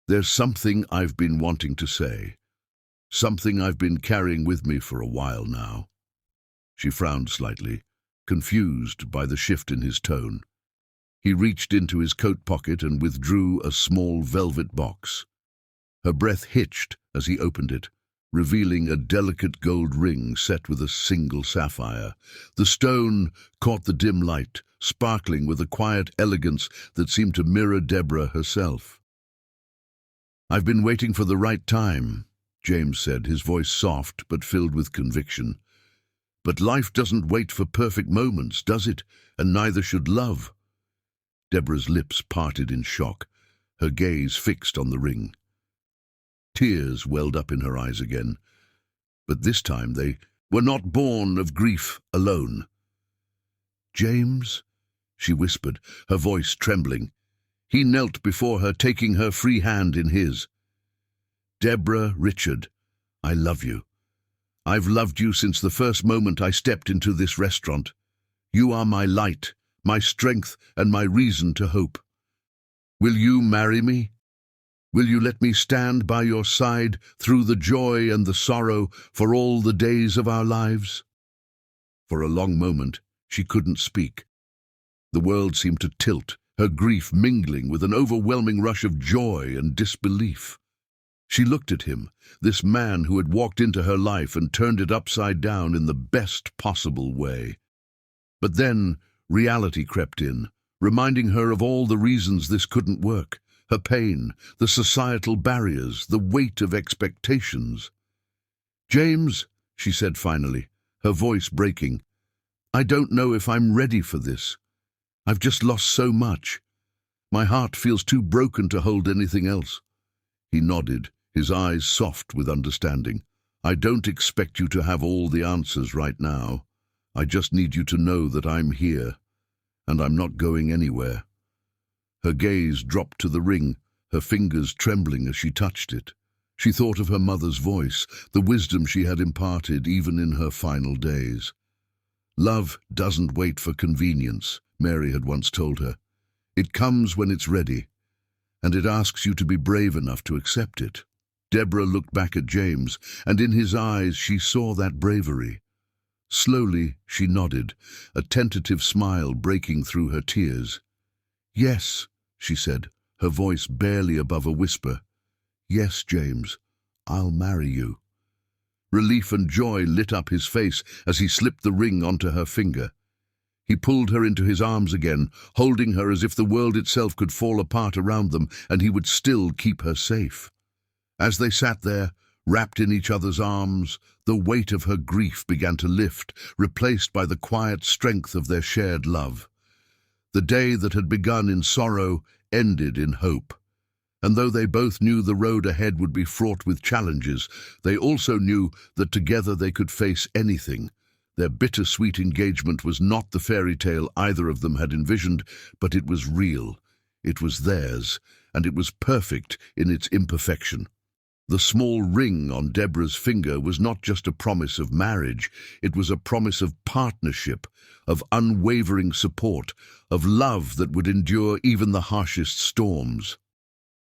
"There's something I've been wanting to say, something I've been carrying with me for a while now." She frowned slightly, confused by the shift in his tone. He reached into his coat pocket and withdrew a small velvet box. Her breath hitched as he opened it, revealing a delicate gold ring set with a single sapphire. The stone caught the dim light, sparkling with a quiet elegance that seemed to mirror Deborah herself. "I've been waiting for the right time," James said, his voice soft but filled with conviction. "But life doesn't wait for perfect moments, does it? And neither should love." Deborah's lips parted in shock, her gaze fixed on the ring. Tears welled up in her eyes again, but this time they were not born of grief alone. "James," she whispered, her voice trembling. He knelt before her, taking her free hand in his. "Deborah Richard, I love you. I've loved you since the first moment I stepped into this restaurant. You are my light, my strength, and my reason to hope. Will you marry me? Will you let me stand by your side through the joy and the sorrow for all the days of our lives?" For a long moment, she couldn't speak. The world seemed to tilt, her grief mingling with an overwhelming rush of joy and disbelief. She looked at him, this man who had walked into her life and turned it upside down in the best possible way. But then reality crept in, reminding her of all the reasons this couldn't work, her pain, the societal barriers, the weight of expectations. "James," she said finally, her voice breaking, "I don't know if I'm ready for this. I've just lost so much. My heart feels too broken to hold anything else." He nodded, his eyes soft with understanding. "I don't expect you to have all the answers right now. I just need you to know that I'm here, and I'm not going anywhere." Her gaze dropped to the ring, her fingers trembling as she touched it. She thought of her mother's voice, the wisdom she had imparted even in her final days. "Love doesn't wait for convenience," Mary had once told her. "It comes when it's ready, and it asks you to be brave enough to accept it." Deborah looked back at James, and in his eyes she saw that bravery. Slowly she nodded, a tentative smile breaking through her tears. "Yes," she said, her voice barely above a whisper. "Yes, James, I'll marry you." Relief and joy lit up his face as he slipped the ring onto her finger. He pulled her into his arms again, holding her as if the world itself could fall apart around them and he would still keep her safe. As they sat there, wrapped in each other's arms, the weight of her grief began to lift, replaced by the quiet strength of their shared love. The day that had begun in sorrow ended in hope. And though they both knew the road ahead would be fraught with challenges, they also knew that together they could face anything. Their bittersweet engagement was not the fairy tale either of them had envisioned, but it was real. It was theirs, and it was perfect in its imperfection. The small ring on Deborah's finger was not just a promise of marriage, it was a promise of partnership, of unwavering support, of love that would endure even the harshest storms.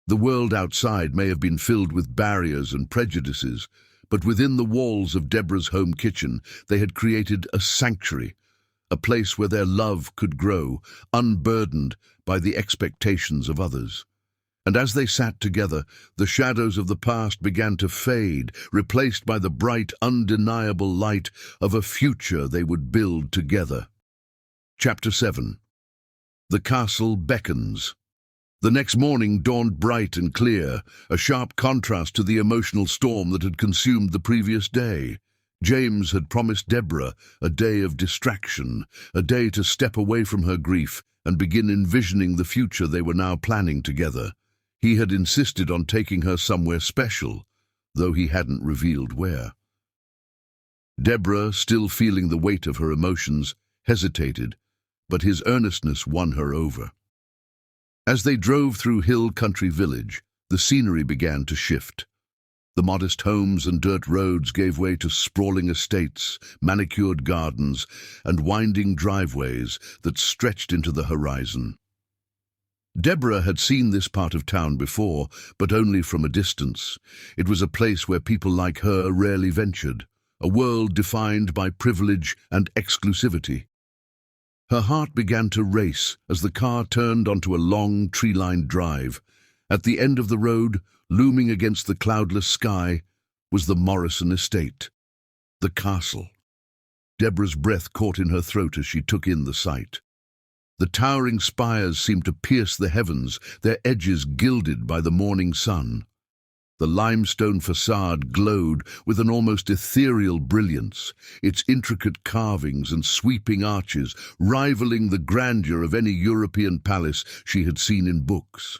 The world outside may have been filled with barriers and prejudices, but within the walls of Deborah's home kitchen they had created a sanctuary, a place where their love could grow, unburdened by the expectations of others. And as they sat together, the shadows of the past began to fade, replaced by the bright, undeniable light of a future they would build together. Chapter 7. The Castle Beckons. The next morning dawned bright and clear, a sharp contrast to the emotional storm that had consumed the previous day. James had promised Deborah a day of distraction, a day to step away from her grief and begin envisioning the future they were now planning together. He had insisted on taking her somewhere special, though he hadn't revealed where. Deborah, still feeling the weight of her emotions, hesitated, but his earnestness won her over. As they drove through Hill Country Village, the scenery began to shift. The modest homes and dirt roads gave way to sprawling estates, manicured gardens, and winding driveways that stretched into the horizon. Deborah had seen this part of town before, but only from a distance. It was a place where people like her rarely ventured, a world defined by privilege and exclusivity. Her heart began to race as the car turned onto a long, tree-lined drive. At the end of the road, looming against the cloudless sky, was the Morrison estate, the castle. Deborah's breath caught in her throat as she took in the sight. The towering spires seemed to pierce the heavens, their edges gilded by the morning sun. The limestone facade glowed with an almost ethereal brilliance, its intricate carvings and sweeping arches rivaling the grandeur of any European palace she had seen in books.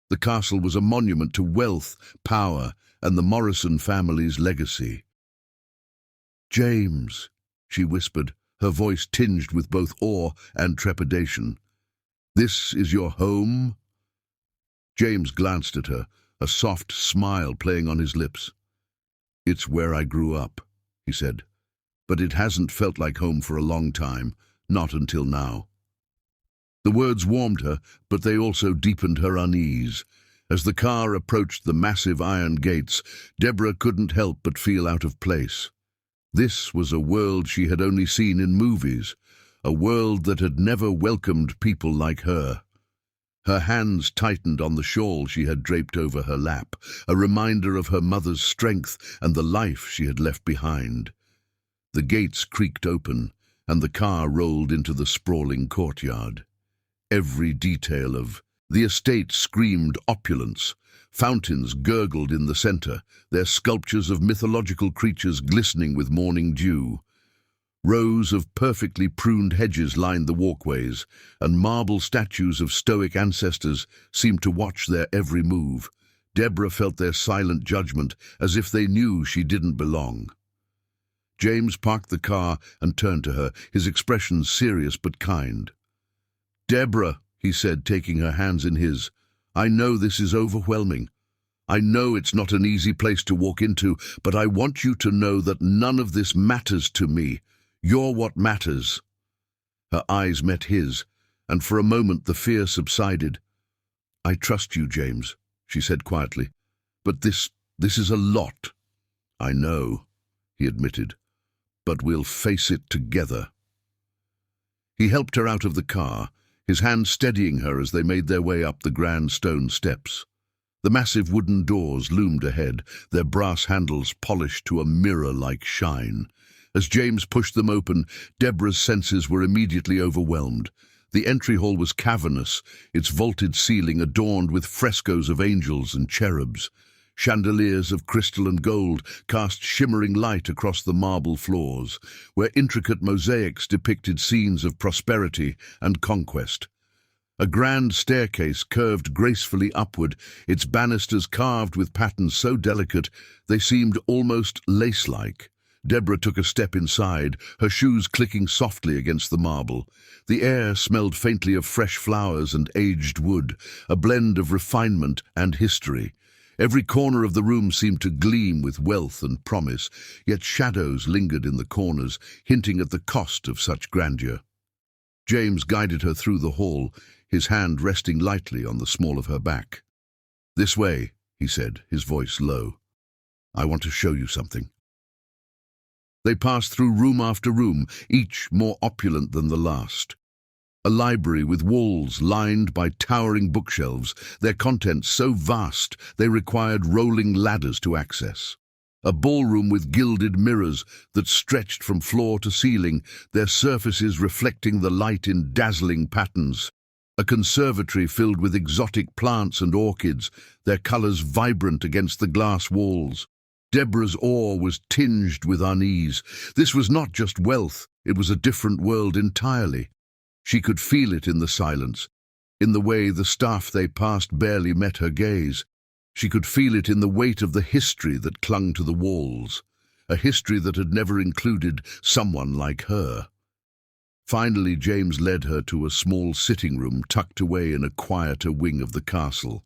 The castle was a monument to wealth, power, and the Morrison family's legacy. "James," she whispered, her voice tinged with both awe and trepidation. "This is your home?" James glanced at her, a soft smile playing on his lips. "It's where I grew up," he said, "but it hasn't felt like home for a long time, not until now." The words warmed her, but they also deepened her unease. As the car approached the massive iron gates, Deborah couldn't help but feel out of place. This was a world she had only seen in movies, a world that had never welcomed people like her. Her hands tightened on the shawl she had draped over her lap, a reminder of her mother's strength and the life she had left behind. The gates creaked open, and the car rolled into the sprawling courtyard. Every detail of the estate screamed opulence. Fountains gurgled in the center, their sculptures of mythological creatures glistening with morning dew. Rows of perfectly pruned hedges lined the walkways, and marble statues of stoic ancestors seemed to watch their every move. Deborah felt their silent judgment, as if they knew she didn't belong. James parked the car and turned to her, his expression serious but kind. "Deborah," he said, taking her hands in his, "I know this is overwhelming. I know it's not an easy place to walk into, but I want you to know that none of this matters to me. You're what matters." Her eyes met his, and for a moment the fear subsided. "I trust you, James," she said quietly, "but this is a lot." "I know," he admitted, "but we'll face it together." He helped her out of the car, his hand steadying her as they made their way up the grand stone steps. The massive wooden doors loomed ahead, their brass handles polished to a mirror-like shine. As James pushed them open, Deborah's senses were immediately overwhelmed. The entry hall was cavernous, its vaulted ceiling adorned with frescoes of angels and cherubs. Chandeliers of crystal and gold cast shimmering light across the marble floors, where intricate mosaics depicted scenes of prosperity and conquest. A grand staircase curved gracefully upward, its banisters carved with patterns so delicate they seemed almost lace-like. Deborah took a step inside, her shoes clicking softly against the marble. The air smelled faintly of fresh flowers and aged wood, a blend of refinement and history. Every corner of the room seemed to gleam with wealth and promise, yet shadows lingered in the corners, hinting at the cost of such grandeur. James guided her through the hall, his hand resting lightly on the small of her back. "This way," he said, his voice low. "I want to show you something." They passed through room after room, each more opulent than the last. A library with walls lined by towering bookshelves, their contents so vast they required rolling ladders to access. A ballroom with gilded mirrors that stretched from floor to ceiling, their surfaces reflecting the light in dazzling patterns. A conservatory filled with exotic plants and orchids, their colors vibrant against the glass walls. Deborah's awe was tinged with unease. This was not just wealth, it was a different world entirely. She could feel it in the silence, in the way the staff they passed barely met her gaze. She could feel it in the weight of the history that clung to the walls, a history that had never included someone like her. Finally, James led her to a small sitting room tucked away in a quieter wing of the castle.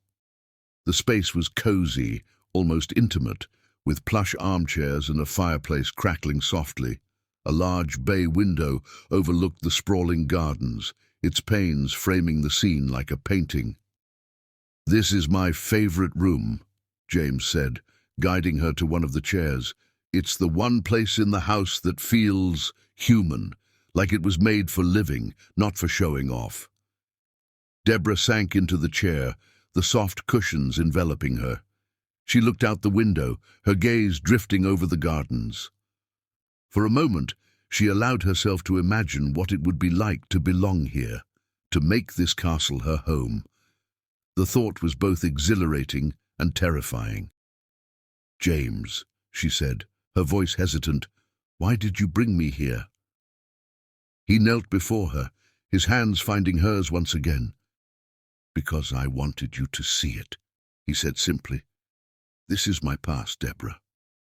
The space was cozy, almost intimate, with plush armchairs and a fireplace crackling softly. A large bay window overlooked the sprawling gardens, its panes framing the scene like a painting. "This is my favorite room," James said, guiding her to one of the chairs. "It's the one place in the house that feels human, like it was made for living, not for showing off." Deborah sank into the chair, the soft cushions enveloping her. She looked out the window, her gaze drifting over the gardens. For a moment, she allowed herself to imagine what it would be like to belong here, to make this castle her home. The thought was both exhilarating and terrifying. "James," she said, her voice hesitant, "why did you bring me here?" He knelt before her, his hands finding hers once again. "Because I wanted you to see it," he said simply. "This is my past, Deborah,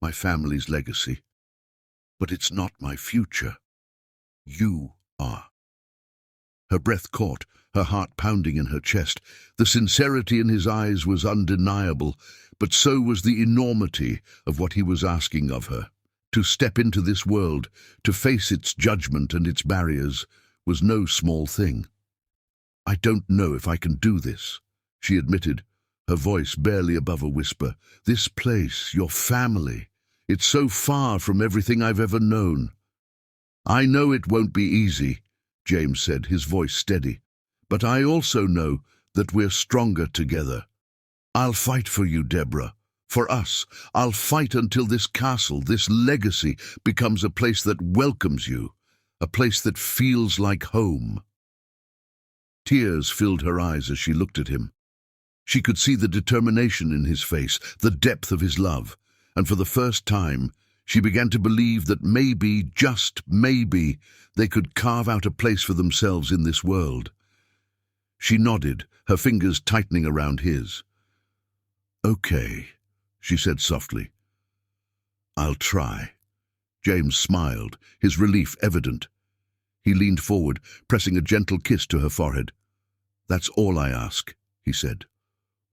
my family's legacy. But it's not my future. You are." Her breath caught, her heart pounding in her chest. The sincerity in his eyes was undeniable, but so was the enormity of what he was asking of her. To step into this world, to face its judgment and its barriers, was no small thing. "I don't know if I can do this," she admitted, her voice barely above a whisper. "This place, your family, it's so far from everything I've ever known." "I know it won't be easy," James said, his voice steady. "But I also know that we're stronger together. I'll fight for you, Deborah. For us, I'll fight until this castle, this legacy, becomes a place that welcomes you, a place that feels like home." Tears filled her eyes as she looked at him. She could see the determination in his face, the depth of his love, and for the first time, she began to believe that maybe, just maybe, they could carve out a place for themselves in this world. She nodded, her fingers tightening around his. "Okay," she said softly. "I'll try." James smiled, his relief evident. He leaned forward, pressing a gentle kiss to her forehead. "That's all I ask," he said.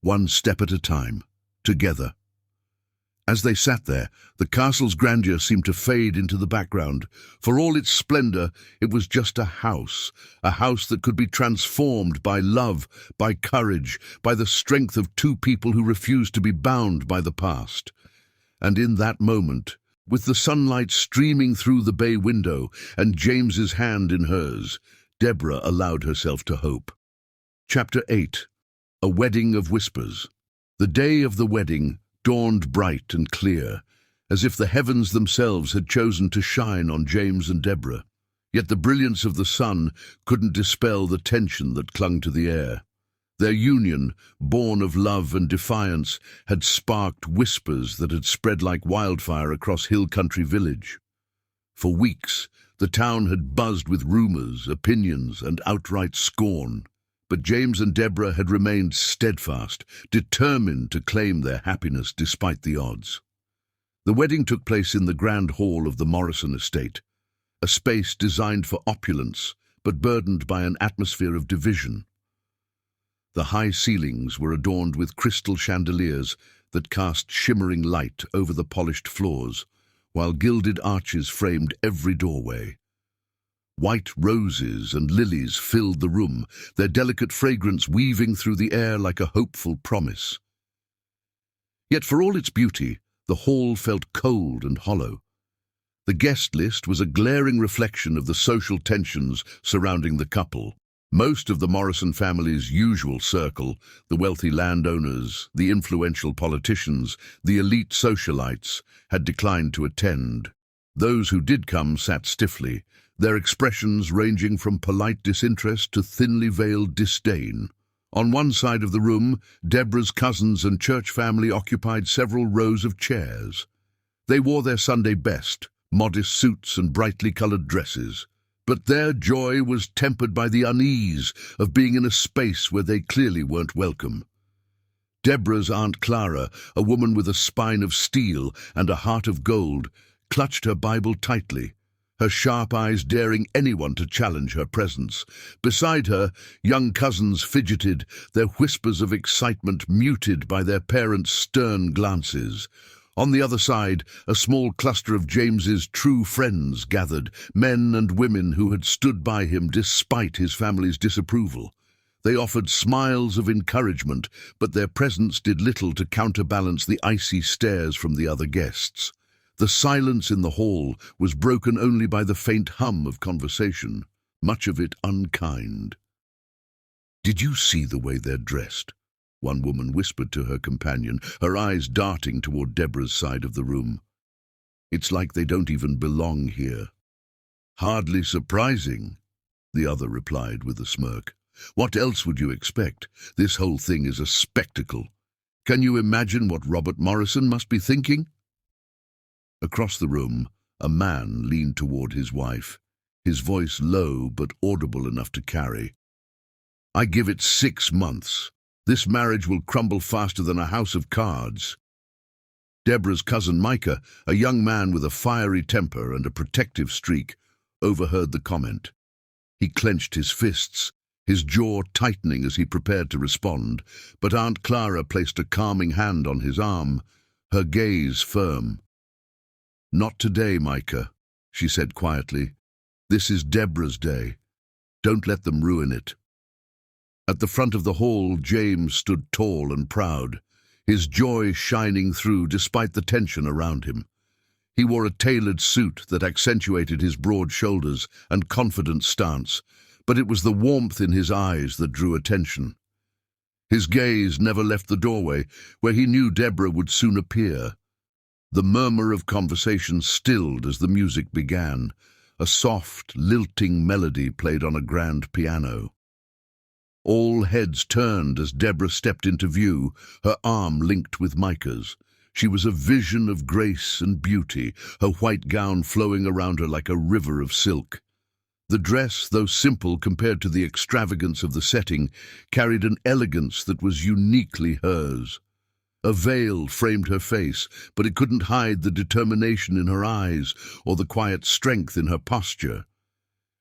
"One step at a time, together." As they sat there, the castle's grandeur seemed to fade into the background. For all its splendor, it was just a house that could be transformed by love, by courage, by the strength of two people who refused to be bound by the past. And in that moment, with the sunlight streaming through the bay window and James's hand in hers, Deborah allowed herself to hope. Chapter 8. A Wedding of Whispers. The day of the wedding dawned bright and clear, as if the heavens themselves had chosen to shine on James and Deborah. Yet the brilliance of the sun couldn't dispel the tension that clung to the air. Their union, born of love and defiance, had sparked whispers that had spread like wildfire across Hill Country Village. For weeks, the town had buzzed with rumors, opinions, and outright scorn. But James and Deborah had remained steadfast, determined to claim their happiness despite the odds. The wedding took place in the grand hall of the Morrison estate, a space designed for opulence, but burdened by an atmosphere of division. The high ceilings were adorned with crystal chandeliers that cast shimmering light over the polished floors, while gilded arches framed every doorway. White roses and lilies filled the room, their delicate fragrance weaving through the air like a hopeful promise. Yet for all its beauty, the hall felt cold and hollow. The guest list was a glaring reflection of the social tensions surrounding the couple. Most of the Morrison family's usual circle, the wealthy landowners, the influential politicians, the elite socialites, had declined to attend. Those who did come sat stiffly, their expressions ranging from polite disinterest to thinly veiled disdain. On one side of the room, Deborah's cousins and church family occupied several rows of chairs. They wore their Sunday best, modest suits and brightly colored dresses. But their joy was tempered by the unease of being in a space where they clearly weren't welcome. Deborah's Aunt Clara, a woman with a spine of steel and a heart of gold, clutched her Bible tightly, her sharp eyes daring anyone to challenge her presence. Beside her, young cousins fidgeted, their whispers of excitement muted by their parents' stern glances. On the other side, a small cluster of James's true friends gathered, men and women who had stood by him despite his family's disapproval. They offered smiles of encouragement, but their presence did little to counterbalance the icy stares from the other guests. The silence in the hall was broken only by the faint hum of conversation, much of it unkind. "Did you see the way they're dressed?" one woman whispered to her companion, her eyes darting toward Deborah's side of the room. "It's like they don't even belong here." "Hardly surprising," the other replied with a smirk. "What else would you expect? This whole thing is a spectacle. Can you imagine what Robert Morrison must be thinking?" Across the room, a man leaned toward his wife, his voice low but audible enough to carry. "I give it 6 months. This marriage will crumble faster than a house of cards." Deborah's cousin Micah, a young man with a fiery temper and a protective streak, overheard the comment. He clenched his fists, his jaw tightening as he prepared to respond, but Aunt Clara placed a calming hand on his arm, her gaze firm. "Not today, Micah," she said quietly. "This is Deborah's day. Don't let them ruin it." At the front of the hall, James stood tall and proud, his joy shining through despite the tension around him. He wore a tailored suit that accentuated his broad shoulders and confident stance, but it was the warmth in his eyes that drew attention. His gaze never left the doorway, where he knew Deborah would soon appear. The murmur of conversation stilled as the music began, a soft, lilting melody played on a grand piano. All heads turned as Deborah stepped into view, her arm linked with Micah's. She was a vision of grace and beauty, her white gown flowing around her like a river of silk. The dress, though simple compared to the extravagance of the setting, carried an elegance that was uniquely hers. A veil framed her face, but it couldn't hide the determination in her eyes or the quiet strength in her posture.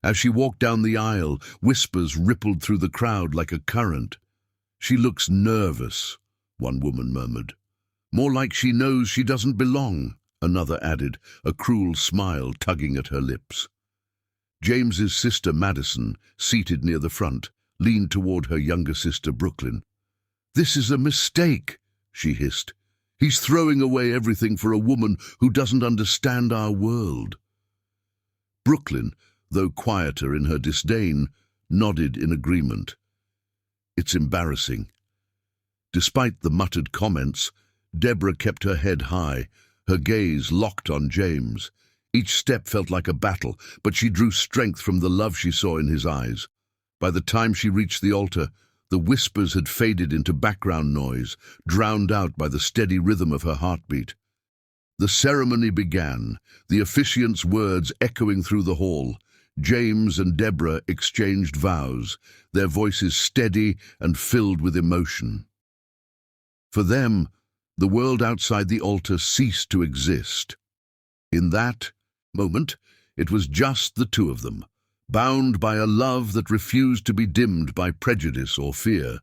As she walked down the aisle, whispers rippled through the crowd like a current. "She looks nervous," one woman murmured. "More like she knows she doesn't belong," another added, a cruel smile tugging at her lips. James's sister Madison, seated near the front, leaned toward her younger sister Brooklyn. "This is a mistake," she hissed. "He's throwing away everything for a woman who doesn't understand our world." Brooklyn, though quieter in her disdain, nodded in agreement. "It's embarrassing." Despite the muttered comments, Deborah kept her head high, her gaze locked on James. Each step felt like a battle, but she drew strength from the love she saw in his eyes. By the time she reached the altar, the whispers had faded into background noise, drowned out by the steady rhythm of her heartbeat. The ceremony began, the officiant's words echoing through the hall. James and Deborah exchanged vows, their voices steady and filled with emotion. For them, the world outside the altar ceased to exist. In that moment, it was just the two of them, bound by a love that refused to be dimmed by prejudice or fear.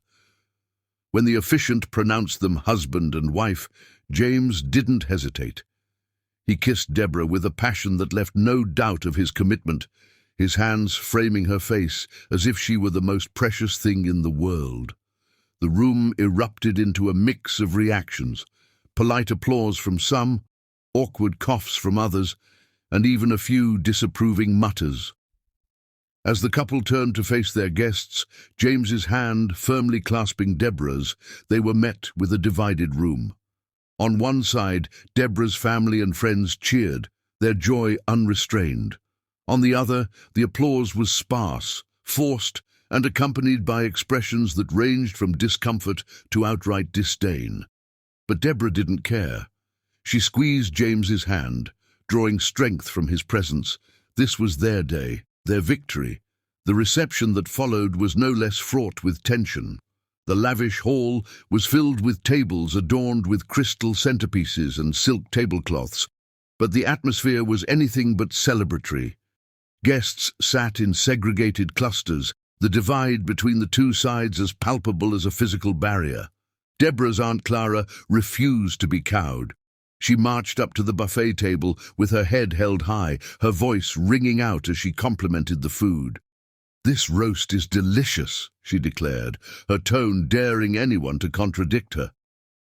When the officiant pronounced them husband and wife, James didn't hesitate. He kissed Deborah with a passion that left no doubt of his commitment, his hands framing her face as if she were the most precious thing in the world. The room erupted into a mix of reactions, polite applause from some, awkward coughs from others, and even a few disapproving mutters. As the couple turned to face their guests, James's hand firmly clasping Deborah's, they were met with a divided room. On one side, Deborah's family and friends cheered, their joy unrestrained. On the other, the applause was sparse, forced, and accompanied by expressions that ranged from discomfort to outright disdain. But Deborah didn't care. She squeezed James's hand, drawing strength from his presence. This was their day, their victory. The reception that followed was no less fraught with tension. The lavish hall was filled with tables adorned with crystal centerpieces and silk tablecloths, but the atmosphere was anything but celebratory. Guests sat in segregated clusters, the divide between the two sides as palpable as a physical barrier. Deborah's Aunt Clara refused to be cowed. She marched up to the buffet table with her head held high, her voice ringing out as she complimented the food. "This roast is delicious," she declared, her tone daring anyone to contradict her.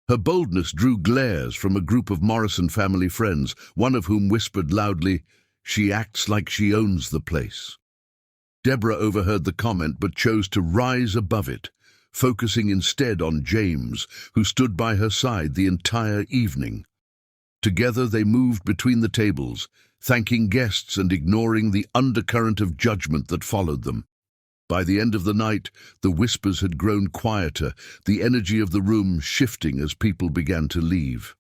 Her boldness drew glares from a group of Morrison family friends, one of whom whispered loudly, "She acts like she owns the place." Deborah overheard the comment but chose to rise above it, focusing instead on James, who stood by her side the entire evening. Together they moved between the tables, thanking guests and ignoring the undercurrent of judgment that followed them. By the end of the night, the whispers had grown quieter, the energy of the room shifting as people began to leave.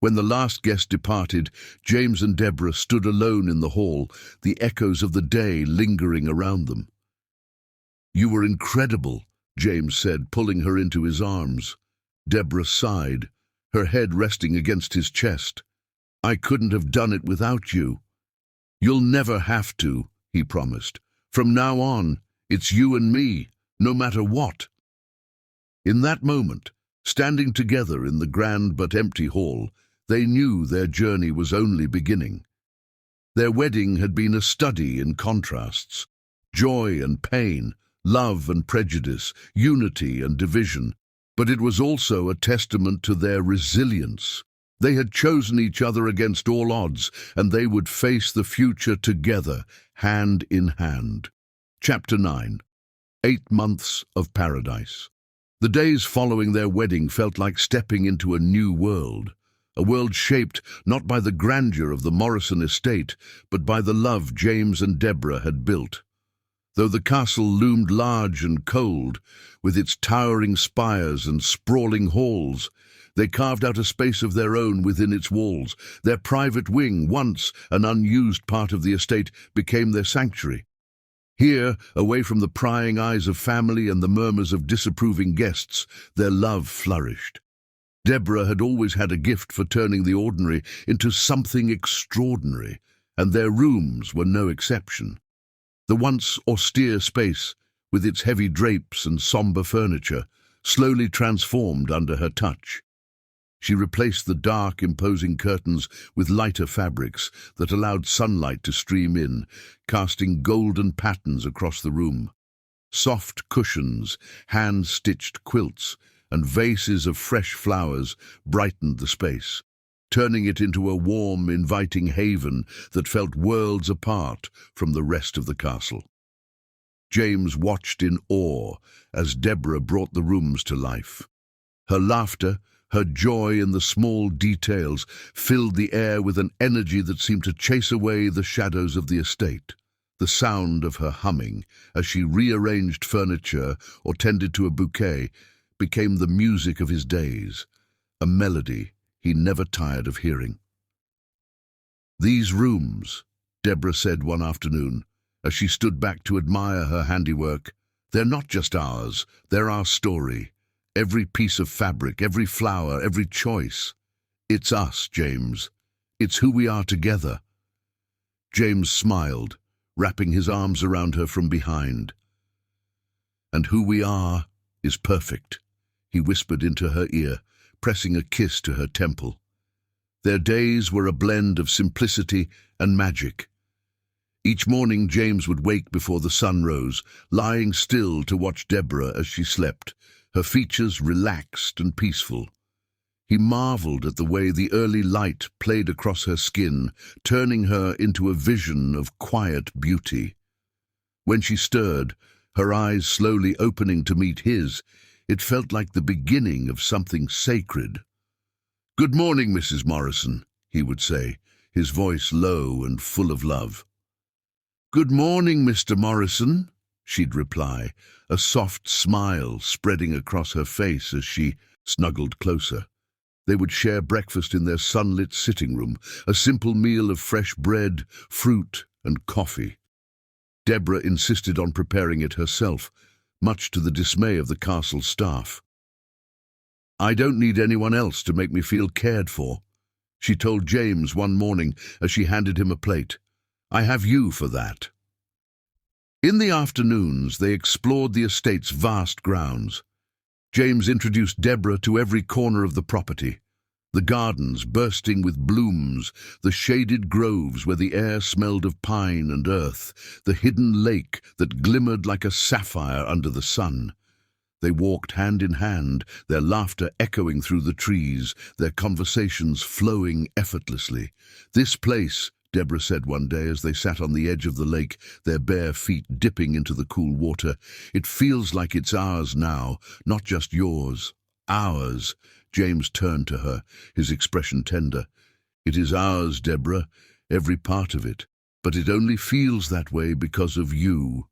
When the last guest departed, James and Deborah stood alone in the hall, the echoes of the day lingering around them. "You were incredible," James said, pulling her into his arms. Deborah sighed, her head resting against his chest. "I couldn't have done it without you." "You'll never have to," he promised. "From now on, it's you and me, no matter what." In that moment, standing together in the grand but empty hall, they knew their journey was only beginning. Their wedding had been a study in contrasts, joy and pain, love and prejudice, unity and division, but it was also a testament to their resilience. They had chosen each other against all odds, and they would face the future together, hand in hand. Chapter 9. 8 Months of Paradise. The days following their wedding felt like stepping into a new world, a world shaped not by the grandeur of the Morrison estate, but by the love James and Deborah had built. Though the castle loomed large and cold, with its towering spires and sprawling halls, they carved out a space of their own within its walls. Their private wing, once an unused part of the estate, became their sanctuary. Here, away from the prying eyes of family and the murmurs of disapproving guests, their love flourished. Deborah had always had a gift for turning the ordinary into something extraordinary, and their rooms were no exception. The once austere space, with its heavy drapes and somber furniture, slowly transformed under her touch. She replaced the dark, imposing curtains with lighter fabrics that allowed sunlight to stream in, casting golden patterns across the room. Soft cushions, hand-stitched quilts, and vases of fresh flowers brightened the space, turning it into a warm, inviting haven that felt worlds apart from the rest of the castle. James watched in awe as Deborah brought the rooms to life. Her laughter, her joy in the small details, filled the air with an energy that seemed to chase away the shadows of the estate. The sound of her humming, as she rearranged furniture or tended to a bouquet, became the music of his days, a melody he never tired of hearing. "These rooms," Deborah said one afternoon, as she stood back to admire her handiwork, "they're not just ours, they're our story. Every piece of fabric, every flower, every choice. It's us, James. It's who we are together." James smiled, wrapping his arms around her from behind. "And who we are is perfect," he whispered into her ear, pressing a kiss to her temple. Their days were a blend of simplicity and magic. Each morning James would wake before the sun rose, lying still to watch Deborah as she slept, her features relaxed and peaceful. He marveled at the way the early light played across her skin, turning her into a vision of quiet beauty. When she stirred, her eyes slowly opening to meet his, it felt like the beginning of something sacred. "Good morning, Mrs. Morrison," he would say, his voice low and full of love. "Good morning, Mr. Morrison," she'd reply, a soft smile spreading across her face as she snuggled closer. They would share breakfast in their sunlit sitting room, a simple meal of fresh bread, fruit, and coffee. Deborah insisted on preparing it herself, much to the dismay of the castle staff. "I don't need anyone else to make me feel cared for," she told James one morning as she handed him a plate. "I have you for that." In the afternoons, they explored the estate's vast grounds. James introduced Deborah to every corner of the property. The gardens bursting with blooms, the shaded groves where the air smelled of pine and earth, the hidden lake that glimmered like a sapphire under the sun. They walked hand in hand, their laughter echoing through the trees, their conversations flowing effortlessly. "This place," Deborah said one day as they sat on the edge of the lake, their bare feet dipping into the cool water, "it feels like it's ours now, not just yours. Ours." James turned to her, his expression tender. "It is ours, Deborah, every part of it, but it only feels that way because of you."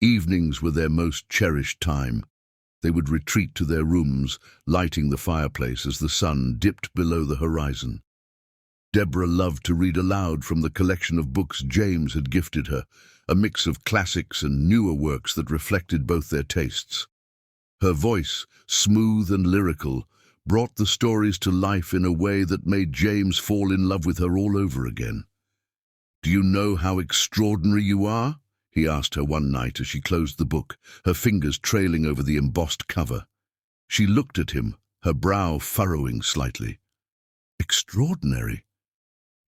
Evenings were their most cherished time. They would retreat to their rooms, lighting the fireplace as the sun dipped below the horizon. Deborah loved to read aloud from the collection of books James had gifted her, a mix of classics and newer works that reflected both their tastes. Her voice, smooth and lyrical, brought the stories to life in a way that made James fall in love with her all over again. "Do you know how extraordinary you are?" he asked her one night as she closed the book, her fingers trailing over the embossed cover. She looked at him, her brow furrowing slightly. "Extraordinary?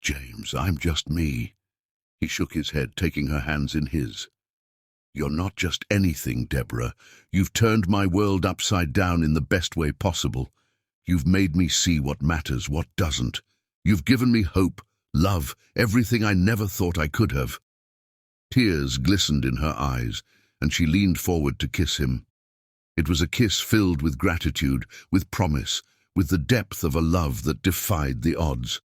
James, I'm just me." He shook his head, taking her hands in his. "You're not just anything, Deborah. You've turned my world upside down in the best way possible. You've made me see what matters, what doesn't. You've given me hope, love, everything I never thought I could have." Tears glistened in her eyes, and she leaned forward to kiss him. It was a kiss filled with gratitude, with promise, with the depth of a love that defied the odds.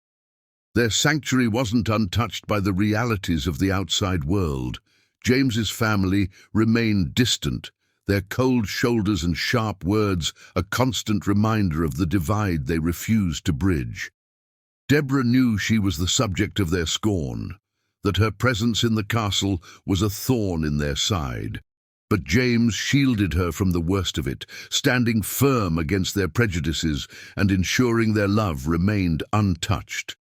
Their sanctuary wasn't untouched by the realities of the outside world. James's family remained distant, their cold shoulders and sharp words a constant reminder of the divide they refused to bridge. Deborah knew she was the subject of their scorn, that her presence in the castle was a thorn in their side. But James shielded her from the worst of it, standing firm against their prejudices and ensuring their love remained untouched.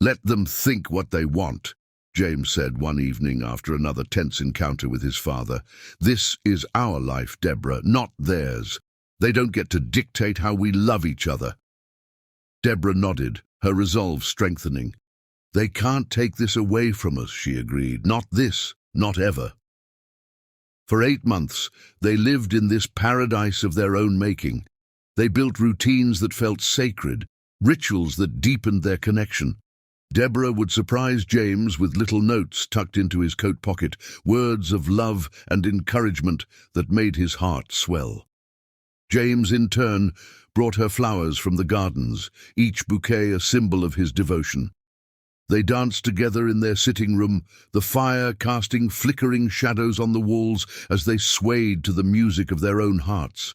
"Let them think what they want," James said one evening after another tense encounter with his father. "This is our life, Deborah, not theirs. They don't get to dictate how we love each other." Deborah nodded, her resolve strengthening. "They can't take this away from us," she agreed. "Not this, not ever." For 8 months, they lived in this paradise of their own making. They built routines that felt sacred, rituals that deepened their connection. Deborah would surprise James with little notes tucked into his coat pocket, words of love and encouragement that made his heart swell. James, in turn, brought her flowers from the gardens, each bouquet a symbol of his devotion. They danced together in their sitting room, the fire casting flickering shadows on the walls as they swayed to the music of their own hearts.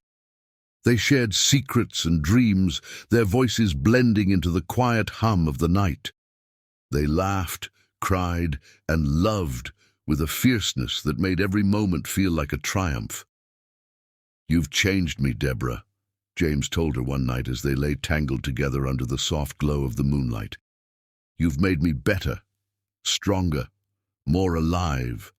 They shared secrets and dreams, their voices blending into the quiet hum of the night. They laughed, cried, and loved with a fierceness that made every moment feel like a triumph. "You've changed me, Deborah," James told her one night as they lay tangled together under the soft glow of the moonlight. "You've made me better, stronger, more alive."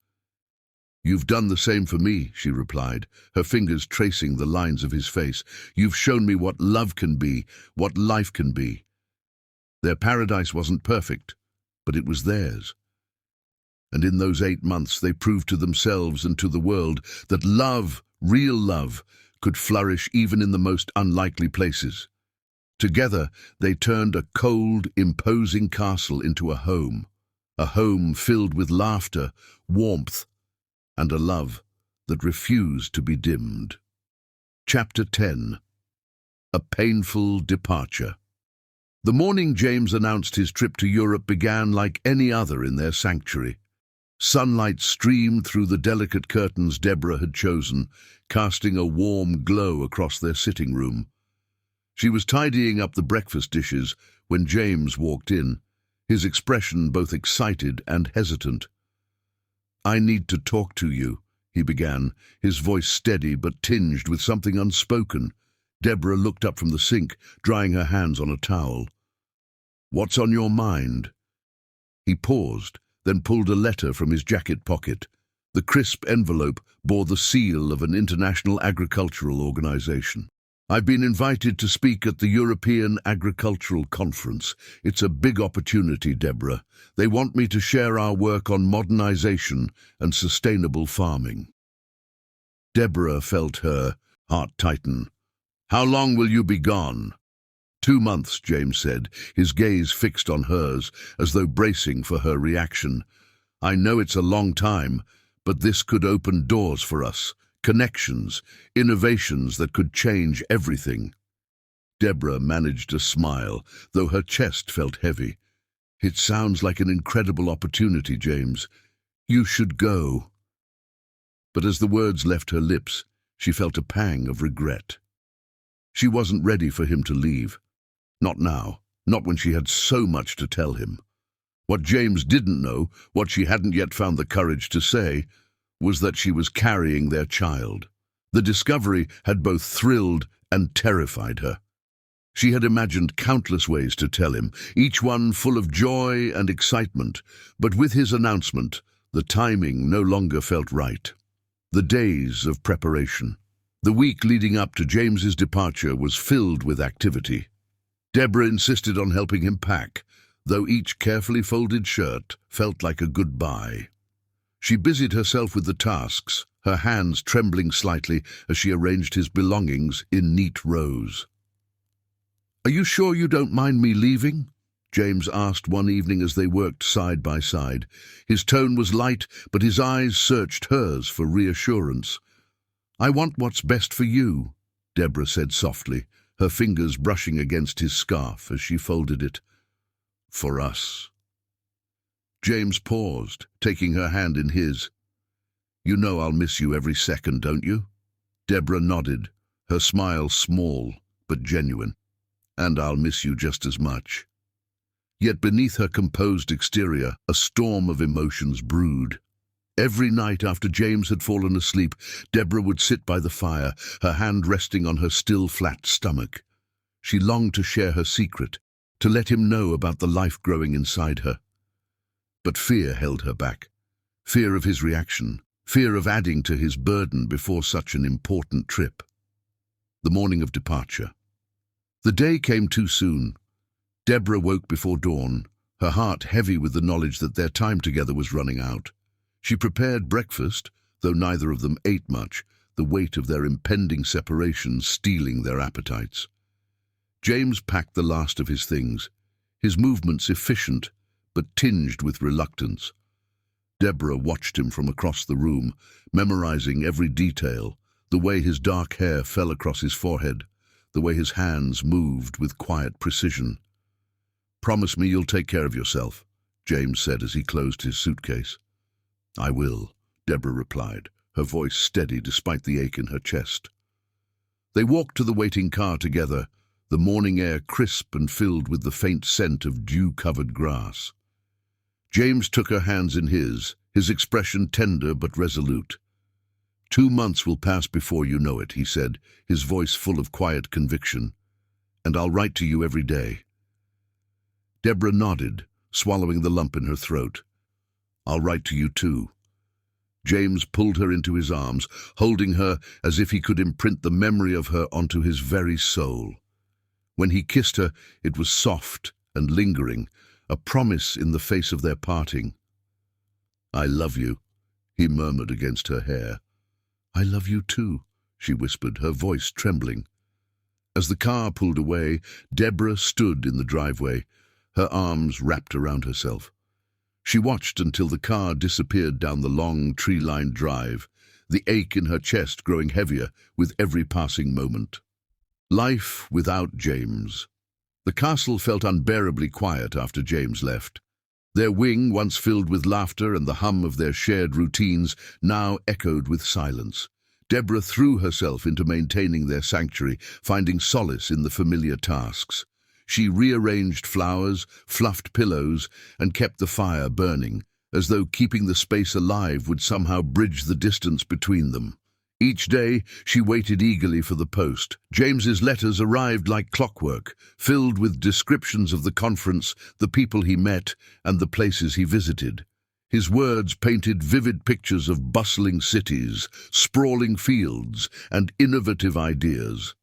"You've done the same for me," she replied, her fingers tracing the lines of his face. "You've shown me what love can be, what life can be." Their paradise wasn't perfect, but it was theirs. And in those 8 months they proved to themselves and to the world that love, real love, could flourish even in the most unlikely places. Together they turned a cold, imposing castle into a home filled with laughter, warmth, and a love that refused to be dimmed. Chapter 10. A Painful Departure. The morning James announced his trip to Europe began like any other in their sanctuary. Sunlight streamed through the delicate curtains Deborah had chosen, casting a warm glow across their sitting room. She was tidying up the breakfast dishes when James walked in, his expression both excited and hesitant. "I need to talk to you," he began, his voice steady but tinged with something unspoken. Deborah looked up from the sink, drying her hands on a towel. "What's on your mind?" He paused, then pulled a letter from his jacket pocket. The crisp envelope bore the seal of an international agricultural organization. "I've been invited to speak at the European Agricultural Conference. It's a big opportunity, Deborah. They want me to share our work on modernization and sustainable farming." Deborah felt her heart tighten. "How long will you be gone?" 2 months, James said, his gaze fixed on hers, as though bracing for her reaction. "I know it's a long time, but this could open doors for us, connections, innovations that could change everything." Deborah managed a smile, though her chest felt heavy. "It sounds like an incredible opportunity, James. You should go." But as the words left her lips, she felt a pang of regret. She wasn't ready for him to leave. Not now, not when she had so much to tell him. What James didn't know, what she hadn't yet found the courage to say, was that she was carrying their child. The discovery had both thrilled and terrified her. She had imagined countless ways to tell him, each one full of joy and excitement, but with his announcement, the timing no longer felt right. The days of preparation. The week leading up to James's departure was filled with activity. Deborah insisted on helping him pack, though each carefully folded shirt felt like a goodbye. She busied herself with the tasks, her hands trembling slightly as she arranged his belongings in neat rows. "Are you sure you don't mind me leaving?" James asked one evening as they worked side by side. His tone was light, but his eyes searched hers for reassurance. "I want what's best for you," Deborah said softly, her fingers brushing against his scarf as she folded it. "For us." James paused, taking her hand in his. "You know I'll miss you every second, don't you?" Deborah nodded, her smile small but genuine. "And I'll miss you just as much." Yet beneath her composed exterior, a storm of emotions brewed. Every night after James had fallen asleep, Deborah would sit by the fire, her hand resting on her still flat stomach. She longed to share her secret, to let him know about the life growing inside her. But fear held her back. Fear of his reaction, fear of adding to his burden before such an important trip. The morning of departure. The day came too soon. Deborah woke before dawn, her heart heavy with the knowledge that their time together was running out. She prepared breakfast, though neither of them ate much, the weight of their impending separation stealing their appetites. James packed the last of his things, his movements efficient, but tinged with reluctance. Deborah watched him from across the room, memorizing every detail, the way his dark hair fell across his forehead, the way his hands moved with quiet precision. "Promise me you'll take care of yourself," James said as he closed his suitcase. "I will," Deborah replied, her voice steady despite the ache in her chest. They walked to the waiting car together, the morning air crisp and filled with the faint scent of dew-covered grass. James took her hands in his expression tender but resolute. 2 months will pass before you know it," he said, his voice full of quiet conviction. "And I'll write to you every day." Deborah nodded, swallowing the lump in her throat. "I'll write to you too." James pulled her into his arms, holding her as if he could imprint the memory of her onto his very soul. When he kissed her, it was soft and lingering, a promise in the face of their parting. "I love you," he murmured against her hair. "I love you too," she whispered, her voice trembling. As the car pulled away, Deborah stood in the driveway, her arms wrapped around herself. She watched until the car disappeared down the long, tree-lined drive, the ache in her chest growing heavier with every passing moment. Life without James. The castle felt unbearably quiet after James left. Their wing, once filled with laughter and the hum of their shared routines, now echoed with silence. Deborah threw herself into maintaining their sanctuary, finding solace in the familiar tasks. She rearranged flowers, fluffed pillows, and kept the fire burning, as though keeping the space alive would somehow bridge the distance between them. Each day, she waited eagerly for the post. James's letters arrived like clockwork, filled with descriptions of the conference, the people he met, and the places he visited. His words painted vivid pictures of bustling cities, sprawling fields, and innovative ideas.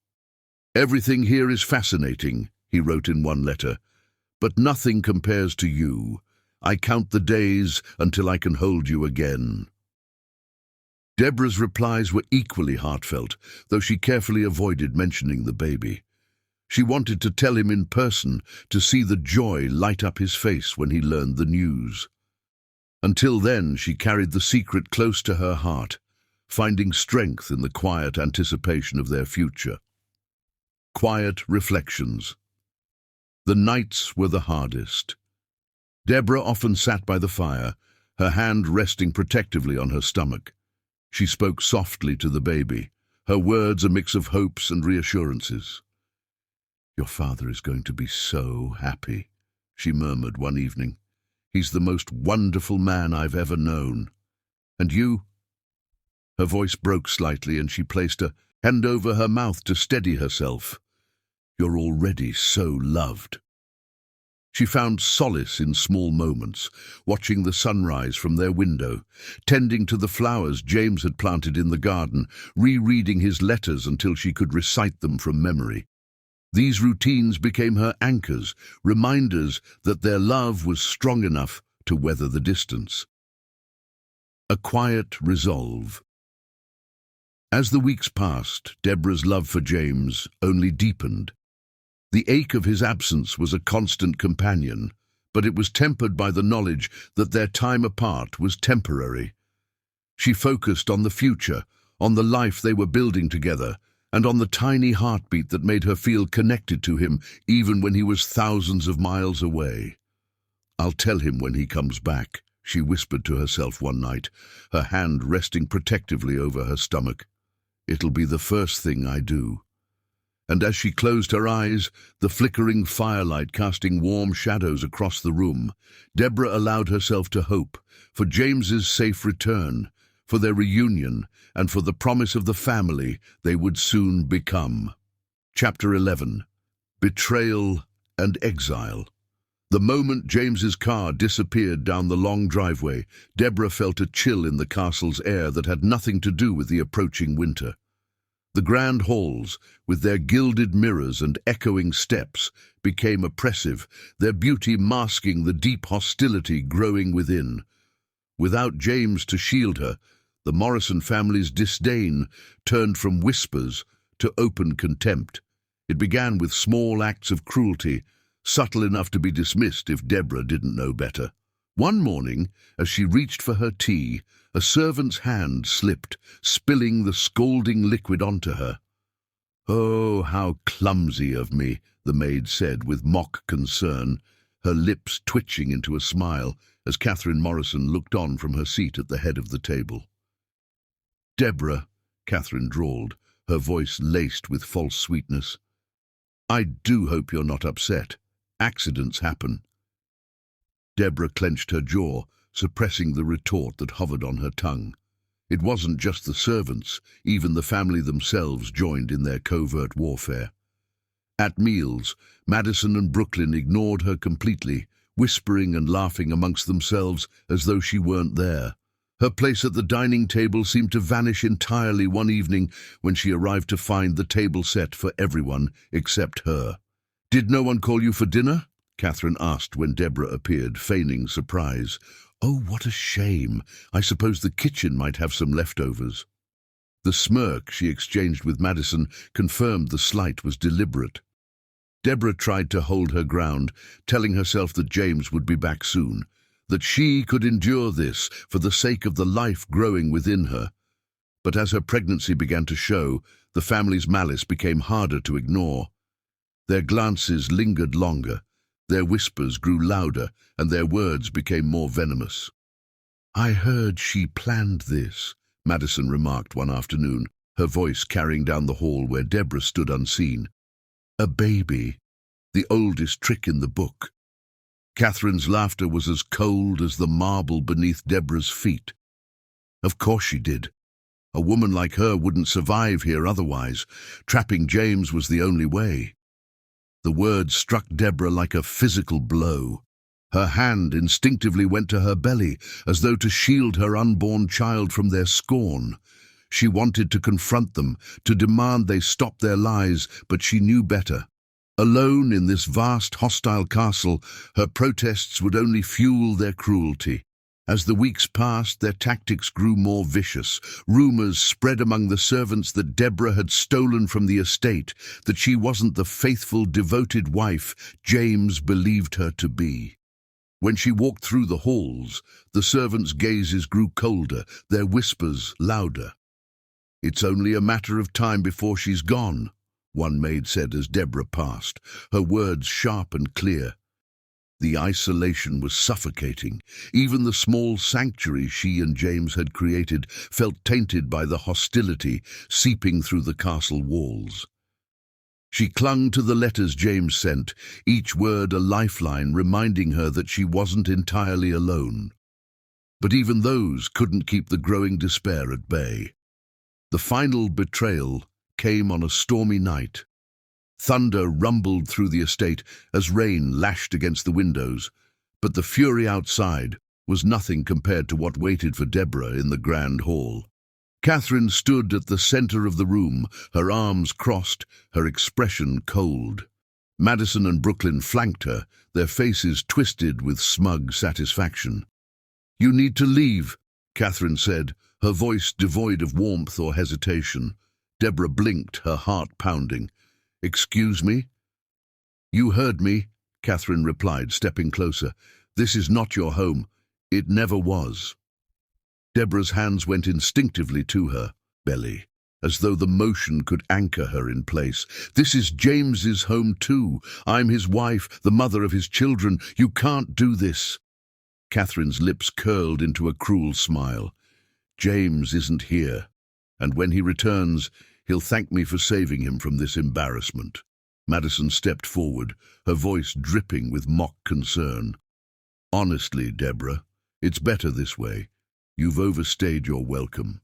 "Everything here is fascinating," he wrote in one letter, "but nothing compares to you. I count the days until I can hold you again." Deborah's replies were equally heartfelt, though she carefully avoided mentioning the baby. She wanted to tell him in person, to see the joy light up his face when he learned the news. Until then, she carried the secret close to her heart, finding strength in the quiet anticipation of their future. Quiet reflections. The nights were the hardest. Deborah often sat by the fire, her hand resting protectively on her stomach. She spoke softly to the baby, her words a mix of hopes and reassurances. "Your father is going to be so happy," she murmured one evening. "He's the most wonderful man I've ever known. And you?" Her voice broke slightly and she placed a hand over her mouth to steady herself. "You're already so loved." She found solace in small moments, watching the sunrise from their window, tending to the flowers James had planted in the garden, rereading his letters until she could recite them from memory. These routines became her anchors, reminders that their love was strong enough to weather the distance. A quiet resolve. As the weeks passed, Deborah's love for James only deepened. The ache of his absence was a constant companion, but it was tempered by the knowledge that their time apart was temporary. She focused on the future, on the life they were building together, and on the tiny heartbeat that made her feel connected to him even when he was thousands of miles away. "I'll tell him when he comes back," she whispered to herself one night, her hand resting protectively over her stomach. "It'll be the first thing I do." And as she closed her eyes, the flickering firelight casting warm shadows across the room, Deborah allowed herself to hope for James's safe return, for their reunion, and for the promise of the family they would soon become. Chapter 11. Betrayal and Exile. The moment James's car disappeared down the long driveway, Deborah felt a chill in the castle's air that had nothing to do with the approaching winter. The grand halls, with their gilded mirrors and echoing steps, became oppressive, their beauty masking the deep hostility growing within. Without James to shield her, the Morrison family's disdain turned from whispers to open contempt. It began with small acts of cruelty, subtle enough to be dismissed if Deborah didn't know better. One morning, as she reached for her tea, a servant's hand slipped, spilling the scalding liquid onto her. "Oh, how clumsy of me," the maid said with mock concern, her lips twitching into a smile as Catherine Morrison looked on from her seat at the head of the table. "Deborah," Catherine drawled, her voice laced with false sweetness, "I do hope you're not upset. Accidents happen." Deborah clenched her jaw, suppressing the retort that hovered on her tongue. It wasn't just the servants, even the family themselves joined in their covert warfare. At meals, Madison and Brooklyn ignored her completely, whispering and laughing amongst themselves as though she weren't there. Her place at the dining table seemed to vanish entirely one evening when she arrived to find the table set for everyone except her. "Did no one call you for dinner?" Catherine asked when Deborah appeared, feigning surprise. "Oh, what a shame. I suppose the kitchen might have some leftovers." The smirk she exchanged with Madison confirmed the slight was deliberate. Deborah tried to hold her ground, telling herself that James would be back soon, that she could endure this for the sake of the life growing within her. But as her pregnancy began to show, the family's malice became harder to ignore. Their glances lingered longer, their whispers grew louder, and their words became more venomous. "I heard she planned this," Madison remarked one afternoon, her voice carrying down the hall where Deborah stood unseen. "A baby, the oldest trick in the book." Catherine's laughter was as cold as the marble beneath Deborah's feet. Of course she did. A woman like her wouldn't survive here otherwise. Trapping James was the only way. The words struck Deborah like a physical blow. Her hand instinctively went to her belly, as though to shield her unborn child from their scorn. She wanted to confront them, to demand they stop their lies, but she knew better. Alone in this vast, hostile castle, her protests would only fuel their cruelty. As the weeks passed, their tactics grew more vicious. Rumors spread among the servants that Deborah had stolen from the estate, that she wasn't the faithful, devoted wife James believed her to be. When she walked through the halls, the servants' gazes grew colder, their whispers louder. "It's only a matter of time before she's gone," one maid said as Deborah passed, her words sharp and clear. The isolation was suffocating. Even the small sanctuary she and James had created felt tainted by the hostility seeping through the castle walls. She clung to the letters James sent, each word a lifeline reminding her that she wasn't entirely alone. But even those couldn't keep the growing despair at bay. The final betrayal came on a stormy night. Thunder rumbled through the estate as rain lashed against the windows, but the fury outside was nothing compared to what waited for Deborah in the grand hall. Catherine stood at the center of the room, her arms crossed, her expression cold. Madison and Brooklyn flanked her, their faces twisted with smug satisfaction. "You need to leave," Catherine said, her voice devoid of warmth or hesitation. Deborah blinked, her heart pounding. "Excuse me?" "You heard me," Catherine replied, stepping closer. "This is not your home. It never was." Deborah's hands went instinctively to her belly, as though the motion could anchor her in place. "This is James's home too. I'm his wife, the mother of his children. You can't do this." Catherine's lips curled into a cruel smile. "James isn't here, and when he returns, he'll thank me for saving him from this embarrassment." Madison stepped forward, her voice dripping with mock concern. "Honestly, Deborah, it's better this way. You've overstayed your welcome."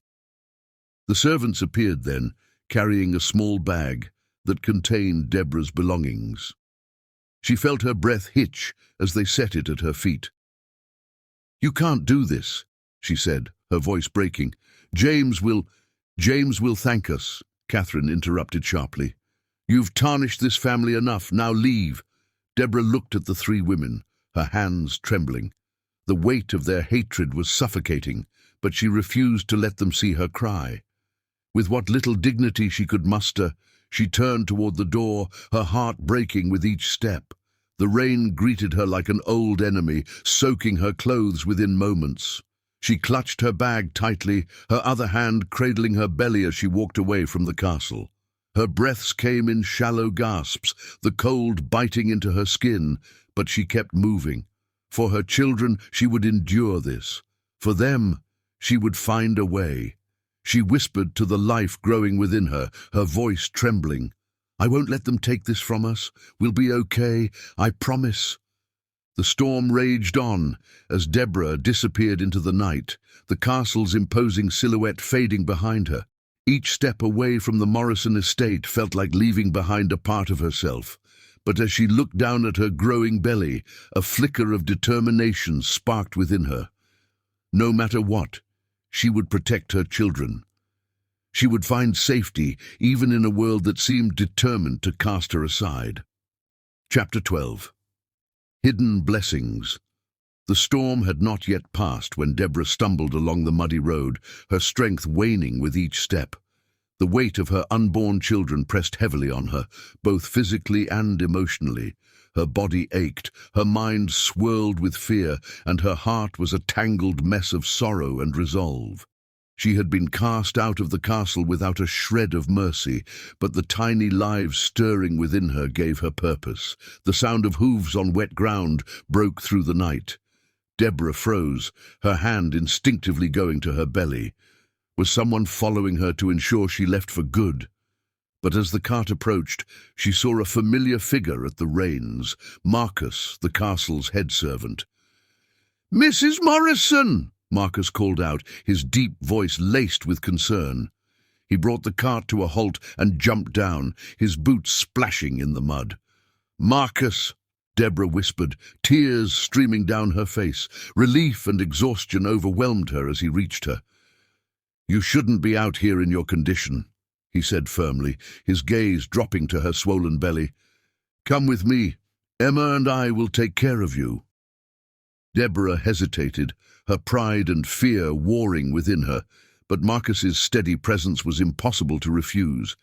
The servants appeared then, carrying a small bag that contained Deborah's belongings. She felt her breath hitch as they set it at her feet. "You can't do this," she said, her voice breaking. James will thank us," Catherine interrupted sharply. "You've tarnished this family enough, now leave." Deborah looked at the three women, her hands trembling. The weight of their hatred was suffocating, but she refused to let them see her cry. With what little dignity she could muster, she turned toward the door, her heart breaking with each step. The rain greeted her like an old enemy, soaking her clothes within moments. She clutched her bag tightly, her other hand cradling her belly as she walked away from the castle. Her breaths came in shallow gasps, the cold biting into her skin, but she kept moving. For her children, she would endure this. For them, she would find a way. She whispered to the life growing within her, her voice trembling. "I won't let them take this from us. We'll be okay, I promise." The storm raged on as Deborah disappeared into the night, the castle's imposing silhouette fading behind her. Each step away from the Morrison estate felt like leaving behind a part of herself. But as she looked down at her growing belly, a flicker of determination sparked within her. No matter what, She would protect her children. She would find safety even in a world that seemed determined to cast her aside. Chapter 12. Hidden Blessings. The storm had not yet passed when Deborah stumbled along the muddy road, her strength waning with each step. The weight of her unborn children pressed heavily on her, both physically and emotionally. Her body ached, her mind swirled with fear, and her heart was a tangled mess of sorrow and resolve. She had been cast out of the castle without a shred of mercy, but the tiny lives stirring within her gave her purpose. The sound of hooves on wet ground broke through the night. Deborah froze, her hand instinctively going to her belly. Was someone following her to ensure she left for good? But as the cart approached, she saw a familiar figure at the reins, Marcus, the castle's head servant. "Mrs. Morrison!" Marcus called out, his deep voice laced with concern. He brought the cart to a halt and jumped down, his boots splashing in the mud. "Marcus!" Deborah whispered, tears streaming down her face. Relief and exhaustion overwhelmed her as he reached her. "You shouldn't be out here in your condition," he said firmly, his gaze dropping to her swollen belly. "Come with me. Emma and I will take care of you." Deborah hesitated, her pride and fear warring within her, but Marcus's steady presence was impossible to refuse.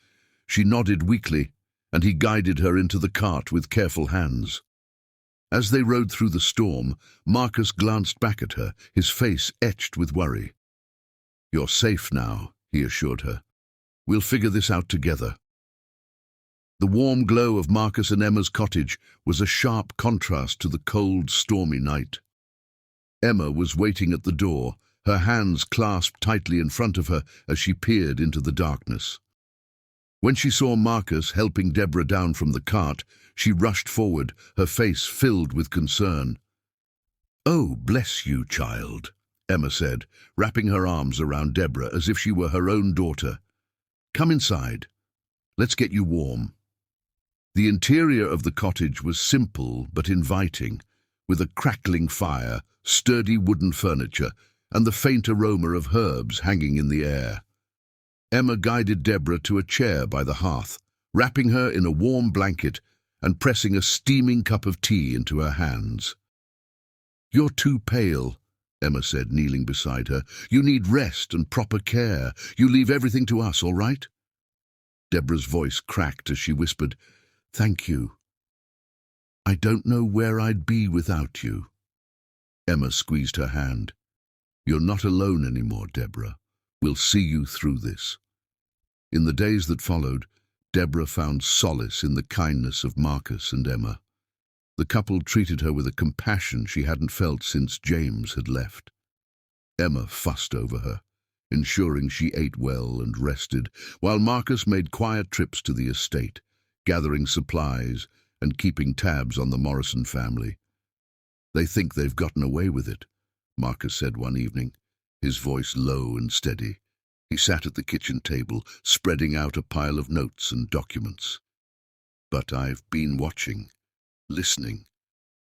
She nodded weakly, and he guided her into the cart with careful hands. As they rode through the storm, Marcus glanced back at her, his face etched with worry. "You're safe now," he assured her. "We'll figure this out together." The warm glow of Marcus and Emma's cottage was a sharp contrast to the cold, stormy night. Emma was waiting at the door, her hands clasped tightly in front of her as she peered into the darkness. When she saw Marcus helping Deborah down from the cart, she rushed forward, her face filled with concern. "Oh, bless you, child," Emma said, wrapping her arms around Deborah as if she were her own daughter. "Come inside. Let's get you warm." The interior of the cottage was simple but inviting, with a crackling fire, sturdy wooden furniture, and the faint aroma of herbs hanging in the air. Emma guided Deborah to a chair by the hearth, wrapping her in a warm blanket and pressing a steaming cup of tea into her hands. "You're too pale," Emma said, kneeling beside her. "You need rest and proper care. You leave everything to us, all right?" Deborah's voice cracked as she whispered, "Thank you. I don't know where I'd be without you." Emma squeezed her hand. "You're not alone anymore, Deborah. We'll see you through this." In the days that followed, Deborah found solace in the kindness of Marcus and Emma. The couple treated her with a compassion she hadn't felt since James had left. Emma fussed over her, ensuring she ate well and rested, while Marcus made quiet trips to the estate, gathering supplies and keeping tabs on the Morrison family. "They think they've gotten away with it," Marcus said one evening, his voice low and steady. He sat at the kitchen table, spreading out a pile of notes and documents. "But I've been watching, listening.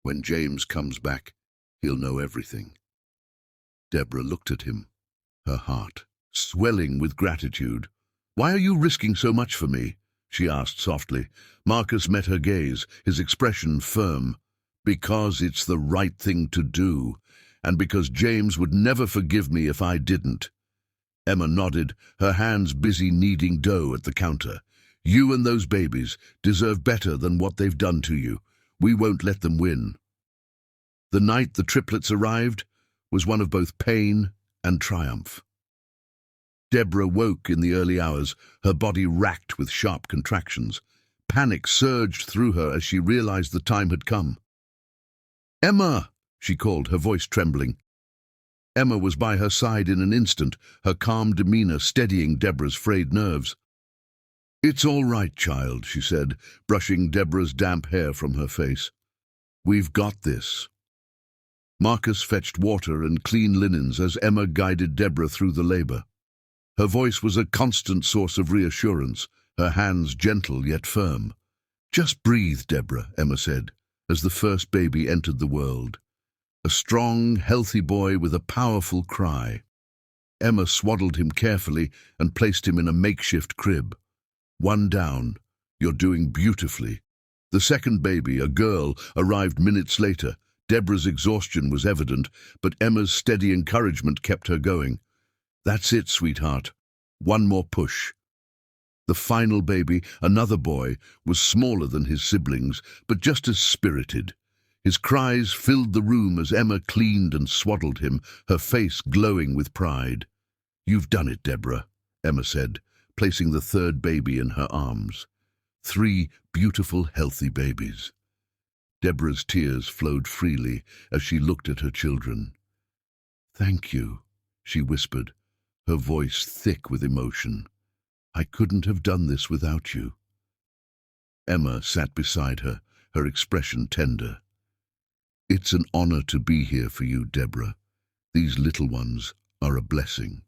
When James comes back, he'll know everything." Deborah looked at him, her heart swelling with gratitude. "Why are you risking so much for me?" she asked softly. Marcus met her gaze, his expression firm. "Because it's the right thing to do, and because James would never forgive me if I didn't." Emma nodded, her hands busy kneading dough at the counter. "You and those babies deserve better than what they've done to you. We won't let them win." The night the triplets arrived was one of both pain and triumph. Deborah woke in the early hours, her body racked with sharp contractions. Panic surged through her as she realized the time had come. "Emma!" she called, her voice trembling. Emma was by her side in an instant, her calm demeanor steadying Deborah's frayed nerves. "It's all right, child," she said, brushing Deborah's damp hair from her face. "We've got this." Marcus fetched water and clean linens as Emma guided Deborah through the labor. Her voice was a constant source of reassurance, her hands gentle yet firm. "Just breathe, Deborah," Emma said, as the first baby entered the world. A strong, healthy boy with a powerful cry. Emma swaddled him carefully and placed him in a makeshift crib. "One down. You're doing beautifully." The second baby, a girl, arrived minutes later. Deborah's exhaustion was evident, but Emma's steady encouragement kept her going. "That's it, sweetheart. One more push." The final baby, another boy, was smaller than his siblings, but just as spirited. His cries filled the room as Emma cleaned and swaddled him, her face glowing with pride. "You've done it, Deborah," Emma said, placing the third baby in her arms. 3 beautiful, healthy babies. Deborah's tears flowed freely as she looked at her children. "Thank you," she whispered, her voice thick with emotion. "I couldn't have done this without you." Emma sat beside her, her expression tender. "It's an honor to be here for you, Deborah. These little ones are a blessing."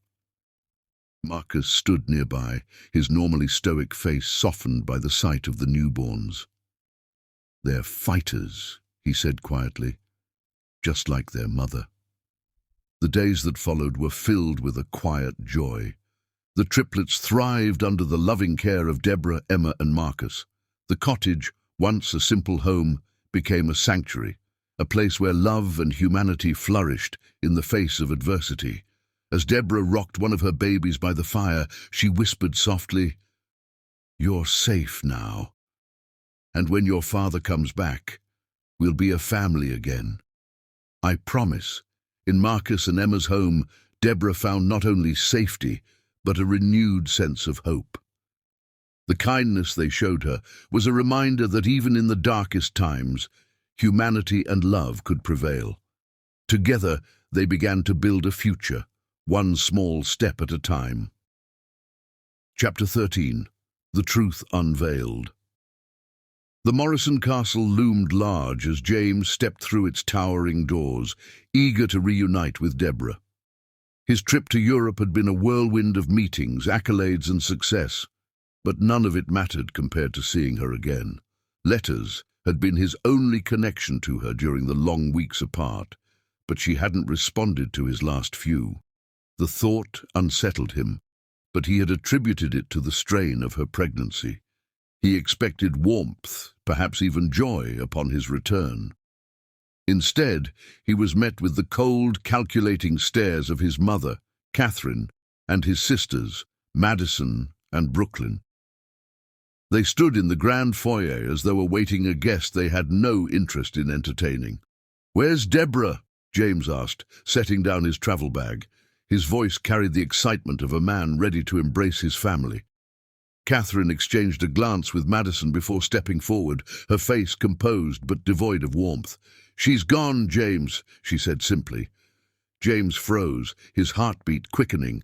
Marcus stood nearby, his normally stoic face softened by the sight of the newborns. "They're fighters," he said quietly, "just like their mother." The days that followed were filled with a quiet joy. The triplets thrived under the loving care of Deborah, Emma, and Marcus. The cottage, once a simple home, became a sanctuary, a place where love and humanity flourished in the face of adversity. As Deborah rocked one of her babies by the fire, she whispered softly, "You're safe now. And when your father comes back, we'll be a family again. I promise." In Marcus and Emma's home, Deborah found not only safety, but a renewed sense of hope. The kindness they showed her was a reminder that even in the darkest times, humanity and love could prevail. Together, they began to build a future, one small step at a time. Chapter 13. The Truth Unveiled. The Morrison Castle loomed large as James stepped through its towering doors, eager to reunite with Deborah. His trip to Europe had been a whirlwind of meetings, accolades and success, but none of it mattered compared to seeing her again. Letters had been his only connection to her during the long weeks apart, but she hadn't responded to his last few. The thought unsettled him, but he had attributed it to the strain of her pregnancy. He expected warmth, perhaps even joy, upon his return. Instead, he was met with the cold, calculating stares of his mother, Catherine, and his sisters, Madison and Brooklyn. They stood in the grand foyer as though awaiting a guest they had no interest in entertaining. "Where's Deborah?" James asked, setting down his travel bag. His voice carried the excitement of a man ready to embrace his family. Catherine exchanged a glance with Madison before stepping forward, her face composed but devoid of warmth. "She's gone, James," she said simply. James froze, his heartbeat quickening.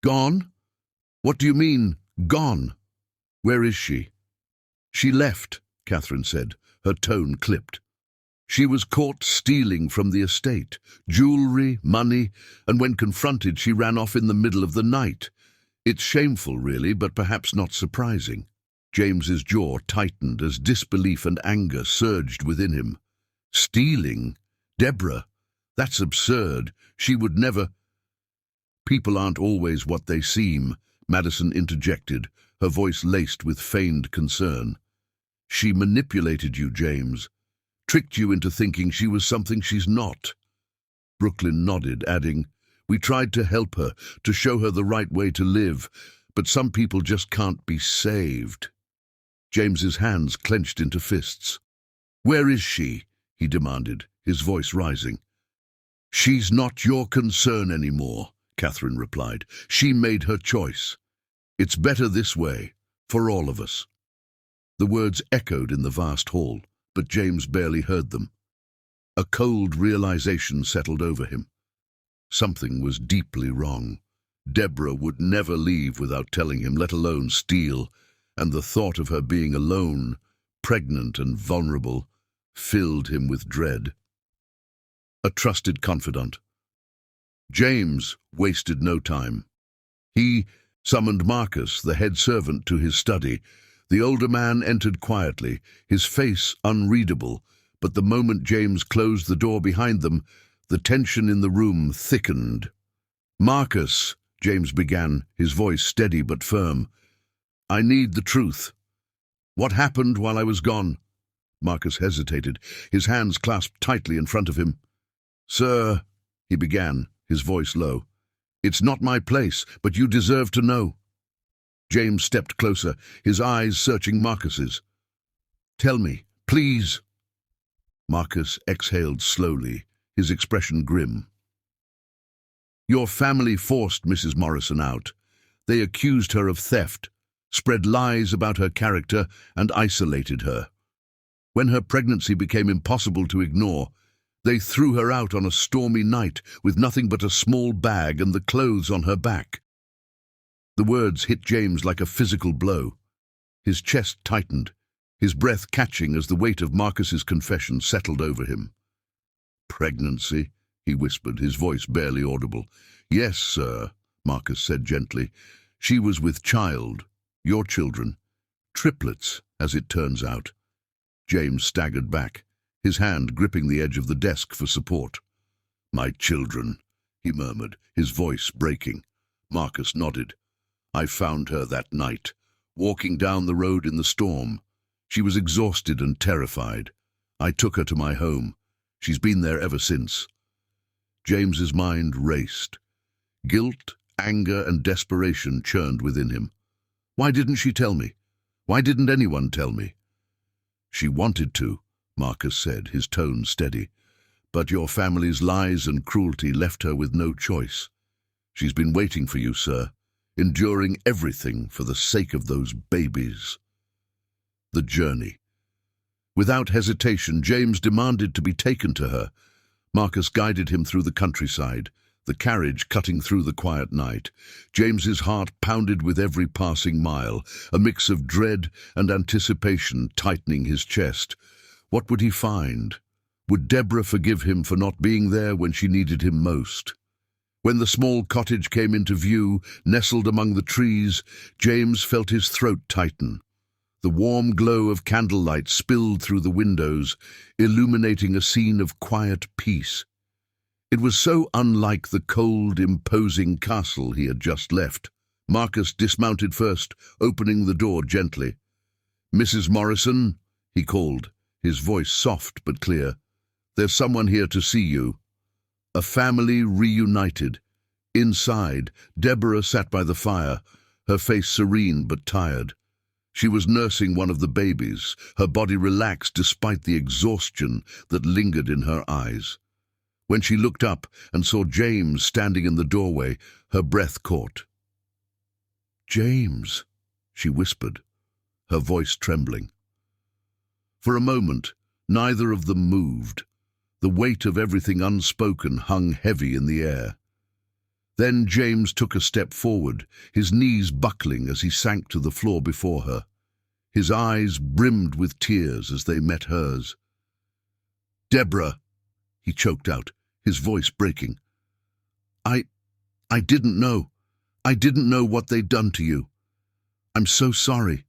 "Gone? What do you mean, gone? Where is she?" "She left," Catherine said, her tone clipped. "She was caught stealing from the estate, jewelry, money, and when confronted she ran off in the middle of the night. It's shameful, really, but perhaps not surprising." James's jaw tightened as disbelief and anger surged within him. "Stealing? Deborah? That's absurd. She would never—" "People aren't always what they seem," Madison interjected, her voice laced with feigned concern. "She manipulated you, James. Tricked you into thinking she was something she's not." Brooklyn nodded, adding, "We tried to help her, to show her the right way to live, but some people just can't be saved." James's hands clenched into fists. "Where is she?" he demanded, his voice rising. "She's not your concern anymore," Catherine replied. "She made her choice. It's better this way, for all of us." The words echoed in the vast hall, but James barely heard them. A cold realization settled over him. Something was deeply wrong. Deborah would never leave without telling him, let alone steal, and the thought of her being alone, pregnant and vulnerable, filled him with dread. A trusted confidant. James wasted no time. He summoned Marcus, the head servant, to his study. The older man entered quietly, his face unreadable, but the moment James closed the door behind them, the tension in the room thickened. "Marcus," James began, his voice steady but firm, "I need the truth. What happened while I was gone?" Marcus hesitated, his hands clasped tightly in front of him. "Sir," he began, his voice low, "it's not my place, but you deserve to know." James stepped closer, his eyes searching Marcus's. "Tell me, please." Marcus exhaled slowly, his expression grim. "Your family forced Mrs. Morrison out. They accused her of theft, spread lies about her character, and isolated her. When her pregnancy became impossible to ignore, they threw her out on a stormy night with nothing but a small bag and the clothes on her back." The words hit James like a physical blow. His chest tightened, his breath catching as the weight of Marcus's confession settled over him. "Pregnancy?" he whispered, his voice barely audible. "Yes, sir," Marcus said gently. "She was with child, your children. Triplets, as it turns out." James staggered back, his hand gripping the edge of the desk for support. "My children," he murmured, his voice breaking. Marcus nodded. "I found her that night, walking down the road in the storm. She was exhausted and terrified. I took her to my home. She's been there ever since." James's mind raced. Guilt, anger, and desperation churned within him. Why didn't she tell me? Why didn't anyone tell me? "She wanted to," Marcus said, his tone steady. "But your family's lies and cruelty left her with no choice. She's been waiting for you, sir, enduring everything for the sake of those babies." The journey. Without hesitation, James demanded to be taken to her. Marcus guided him through the countryside, the carriage cutting through the quiet night. James's heart pounded with every passing mile, a mix of dread and anticipation tightening his chest. What would he find? Would Deborah forgive him for not being there when she needed him most? When the small cottage came into view, nestled among the trees, James felt his throat tighten. The warm glow of candlelight spilled through the windows, illuminating a scene of quiet peace. It was so unlike the cold, imposing castle he had just left. Marcus dismounted first, opening the door gently. "Mrs. Morrison," he called, his voice soft but clear. "There's someone here to see you." A family reunited. Inside, Deborah sat by the fire, her face serene but tired. She was nursing one of the babies, her body relaxed despite the exhaustion that lingered in her eyes. When she looked up and saw James standing in the doorway, her breath caught. "James," she whispered, her voice trembling. For a moment, neither of them moved. The weight of everything unspoken hung heavy in the air. Then James took a step forward, his knees buckling as he sank to the floor before her. His eyes brimmed with tears as they met hers. "Deborah," he choked out, his voice breaking. I didn't know. I didn't know what they'd done to you. I'm so sorry."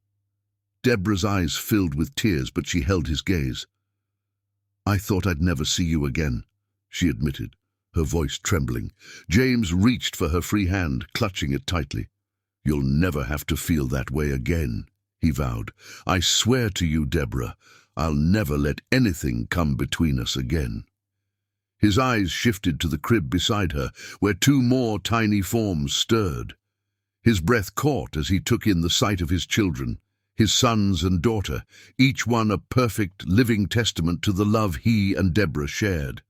Deborah's eyes filled with tears, but she held his gaze. "I thought I'd never see you again," she admitted, her voice trembling. James reached for her free hand, clutching it tightly. "You'll never have to feel that way again," he vowed. "I swear to you, Deborah, I'll never let anything come between us again." His eyes shifted to the crib beside her, where two more tiny forms stirred. His breath caught as he took in the sight of his children, his sons and daughter, each one a perfect, living testament to the love he and Deborah shared.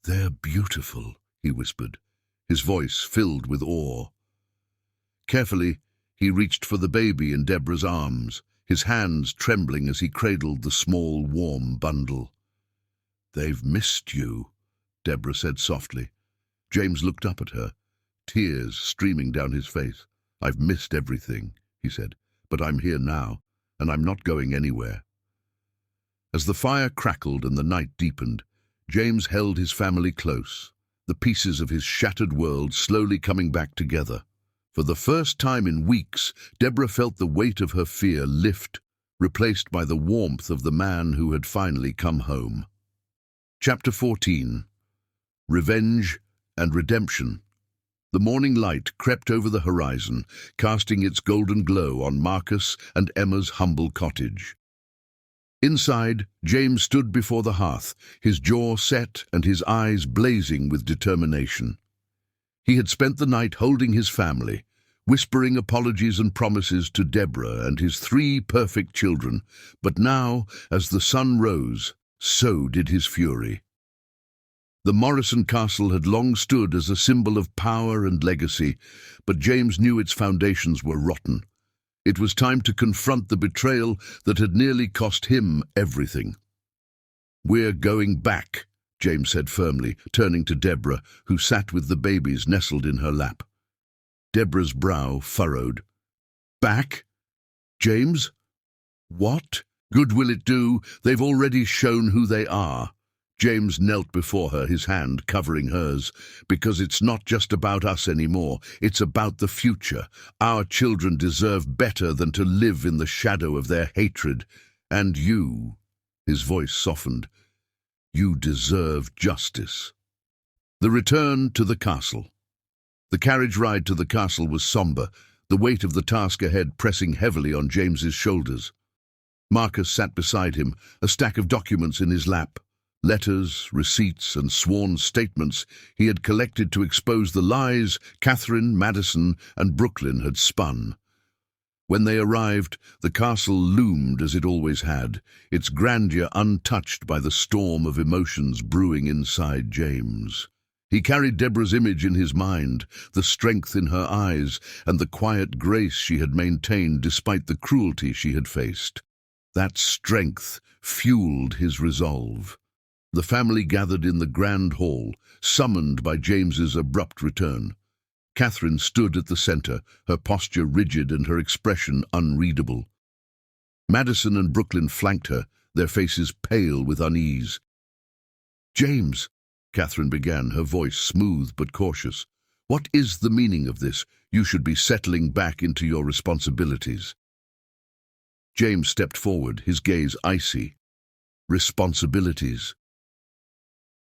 "They're beautiful," he whispered, his voice filled with awe. Carefully, he reached for the baby in Deborah's arms, his hands trembling as he cradled the small, warm bundle. "They've missed you," Deborah said softly. James looked up at her, tears streaming down his face. "I've missed everything," he said, "but I'm here now, and I'm not going anywhere." As the fire crackled and the night deepened, James held his family close, the pieces of his shattered world slowly coming back together. For the first time in weeks, Deborah felt the weight of her fear lift, replaced by the warmth of the man who had finally come home. Chapter 14. Revenge and Redemption. The morning light crept over the horizon, casting its golden glow on Marcus and Emma's humble cottage. Inside, James stood before the hearth, his jaw set and his eyes blazing with determination. He had spent the night holding his family, whispering apologies and promises to Deborah and his 3 perfect children, but now, as the sun rose, so did his fury. The Morrison castle had long stood as a symbol of power and legacy, but James knew its foundations were rotten. It was time to confront the betrayal that had nearly cost him everything. "We're going back," James said firmly, turning to Deborah, who sat with the babies nestled in her lap. Deborah's brow furrowed. "Back? James? What good will it do? They've already shown who they are." James knelt before her, his hand covering hers. "Because it's not just about us anymore. It's about the future. Our children deserve better than to live in the shadow of their hatred. And you," his voice softened, "you deserve justice." The return to the castle. The carriage ride to the castle was somber, the weight of the task ahead pressing heavily on James's shoulders. Marcus sat beside him, a stack of documents in his lap. Letters, receipts, and sworn statements he had collected to expose the lies Catherine, Madison, and Brooklyn had spun. When they arrived, the castle loomed as it always had, its grandeur untouched by the storm of emotions brewing inside James. He carried Deborah's image in his mind, the strength in her eyes, and the quiet grace she had maintained despite the cruelty she had faced. That strength fueled his resolve. The family gathered in the grand hall, summoned by James's abrupt return. Catherine stood at the center, her posture rigid and her expression unreadable. Madison and Brooklyn flanked her, their faces pale with unease. "James," Catherine began, her voice smooth but cautious, "what is the meaning of this? You should be settling back into your responsibilities." James stepped forward, his gaze icy. "Responsibilities?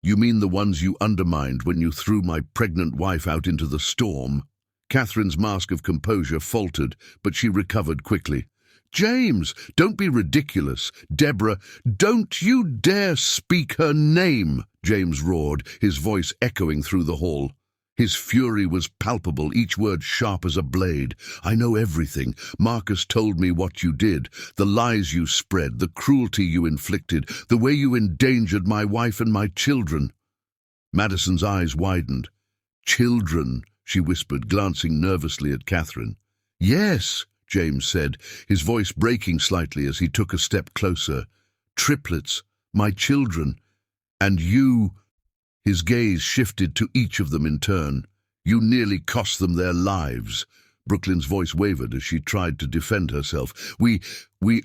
You mean the ones you undermined when you threw my pregnant wife out into the storm?" Catherine's mask of composure faltered, but she recovered quickly. "James, don't be ridiculous. Deborah, don't you dare speak her name!" James roared, his voice echoing through the hall. His fury was palpable, each word sharp as a blade. "I know everything. Marcus told me what you did, the lies you spread, the cruelty you inflicted, the way you endangered my wife and my children." Madison's eyes widened. "Children," she whispered, glancing nervously at Catherine. "Yes," James said, his voice breaking slightly as he took a step closer. "Triplets, my children. And you—" His gaze shifted to each of them in turn. "You nearly cost them their lives." Brooklyn's voice wavered as she tried to defend herself. We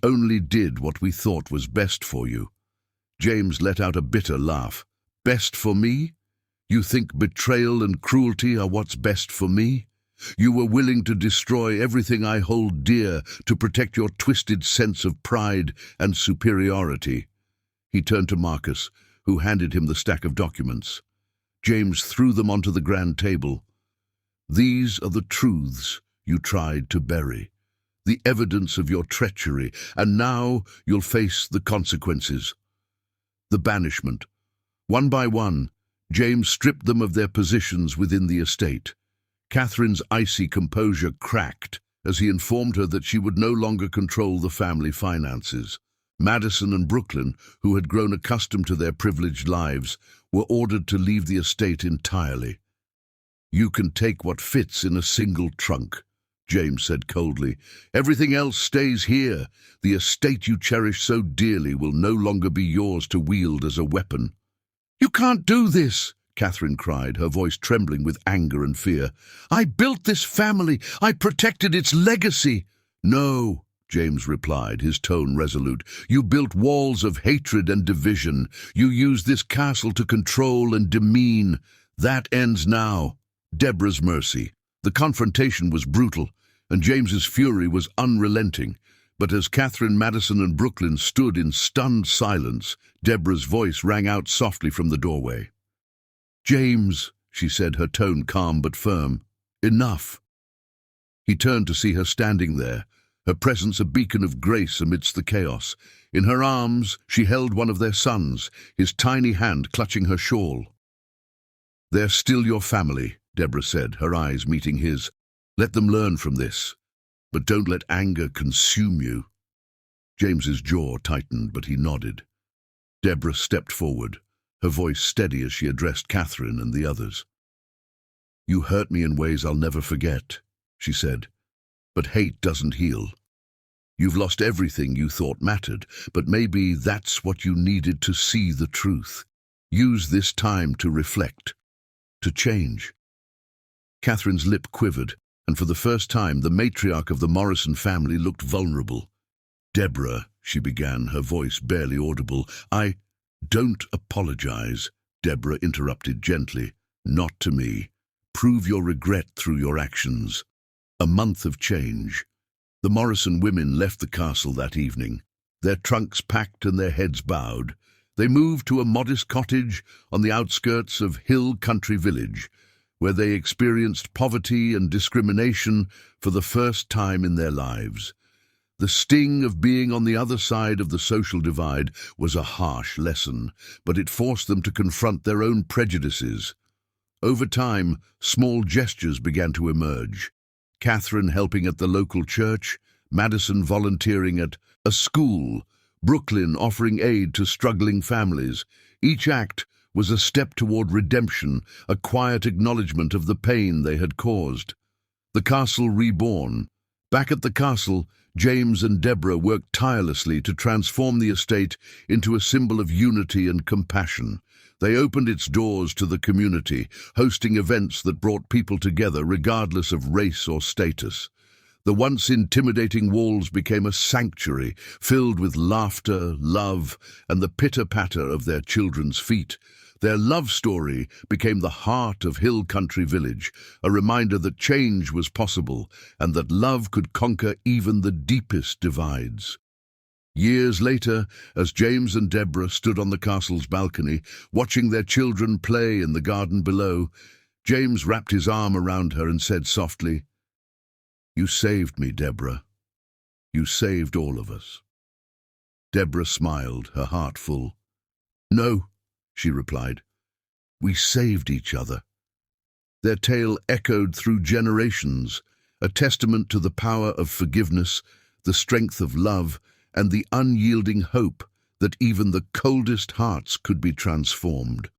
only did what we thought was best for you." James let out a bitter laugh. "Best for me? You think betrayal and cruelty are what's best for me? You were willing to destroy everything I hold dear to protect your twisted sense of pride and superiority." He turned to Marcus, who handed him the stack of documents. James threw them onto the grand table. "These are the truths you tried to bury, the evidence of your treachery, and now you'll face the consequences." The banishment. One by one, James stripped them of their positions within the estate. Catherine's icy composure cracked as he informed her that she would no longer control the family finances. Madison and Brooklyn, who had grown accustomed to their privileged lives, were ordered to leave the estate entirely. "You can take what fits in a single trunk," James said coldly. "Everything else stays here. The estate you cherish so dearly will no longer be yours to wield as a weapon." "You can't do this!" Catherine cried, her voice trembling with anger and fear. "I built this family. I protected its legacy." "No," James replied, his tone resolute. "You built walls of hatred and division. You used this castle to control and demean. That ends now." Deborah's mercy. The confrontation was brutal, and James's fury was unrelenting. But as Catherine, Madison, and Brooklyn stood in stunned silence, Deborah's voice rang out softly from the doorway. "James," she said, her tone calm but firm, Enough. He turned to see her standing there, her presence a beacon of grace amidst the chaos. In her arms, she held one of their sons, his tiny hand clutching her shawl. "They're still your family," Deborah said, her eyes meeting his. "Let them learn from this, but don't let anger consume you." James's jaw tightened, but he nodded. Deborah stepped forward, her voice steady as she addressed Catherine and the others. "You hurt me in ways I'll never forget," she said, "but hate doesn't heal. You've lost everything you thought mattered, but maybe that's what you needed to see the truth. Use this time to reflect, to change." Catherine's lip quivered, and for the first time the matriarch of the Morrison family looked vulnerable. "Deborah," she began, her voice barely audible. "Don't apologize," Deborah interrupted gently. "Not to me. Prove your regret through your actions." A month of change. The Morrison women left the castle that evening, their trunks packed and their heads bowed. They moved to a modest cottage on the outskirts of Hill Country Village, where they experienced poverty and discrimination for the first time in their lives. The sting of being on the other side of the social divide was a harsh lesson, but it forced them to confront their own prejudices. Over time, small gestures began to emerge. Catherine helping at the local church, Madison volunteering at a school, Brooklyn offering aid to struggling families. Each act was a step toward redemption, a quiet acknowledgement of the pain they had caused. The castle reborn. Back at the castle, James and Deborah worked tirelessly to transform the estate into a symbol of unity and compassion. They opened its doors to the community, hosting events that brought people together regardless of race or status. The once intimidating walls became a sanctuary filled with laughter, love, and the pitter-patter of their children's feet. Their love story became the heart of Hill Country Village, a reminder that change was possible and that love could conquer even the deepest divides. Years later, as James and Deborah stood on the castle's balcony, watching their children play in the garden below, James wrapped his arm around her and said softly, "You saved me, Deborah. You saved all of us." Deborah smiled, her heart full. "No," she replied. "We saved each other." Their tale echoed through generations, a testament to the power of forgiveness, the strength of love, and the unyielding hope that even the coldest hearts could be transformed.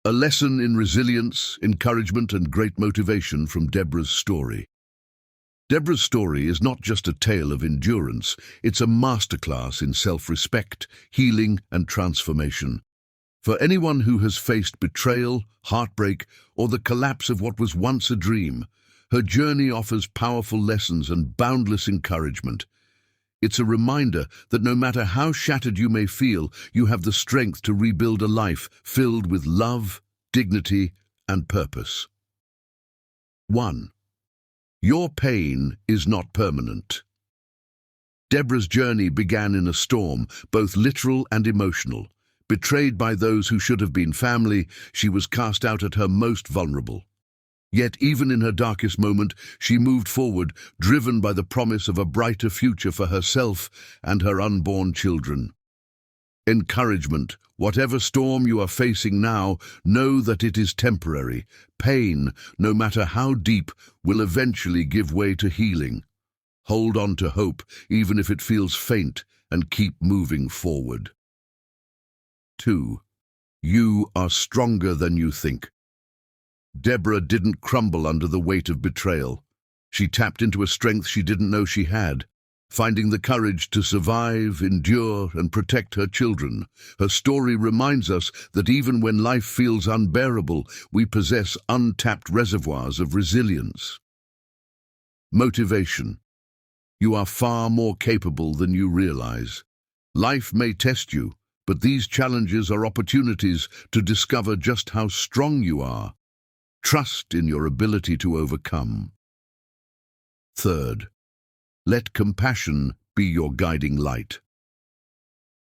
A lesson in resilience, encouragement, and great motivation from Deborah's story. Deborah's story is not just a tale of endurance, it's a masterclass in self-respect, healing, and transformation. For anyone who has faced betrayal, heartbreak, or the collapse of what was once a dream, her journey offers powerful lessons and boundless encouragement. It's a reminder that no matter how shattered you may feel, you have the strength to rebuild a life filled with love, dignity, and purpose. 1. Your pain is not permanent. Deborah's journey began in a storm, both literal and emotional. Betrayed by those who should have been family, she was cast out at her most vulnerable. Yet even in her darkest moment, she moved forward, driven by the promise of a brighter future for herself and her unborn children. Encouragement. Whatever storm you are facing now, know that it is temporary. Pain, no matter how deep, will eventually give way to healing. Hold on to hope, even if it feels faint, and keep moving forward. 2. You are stronger than you think. Deborah didn't crumble under the weight of betrayal. She tapped into a strength she didn't know she had, finding the courage to survive, endure, and protect her children. Her story reminds us that even when life feels unbearable, we possess untapped reservoirs of resilience. Motivation. You are far more capable than you realize. Life may test you, but these challenges are opportunities to discover just how strong you are. Trust in your ability to overcome. 3. Let compassion be your guiding light.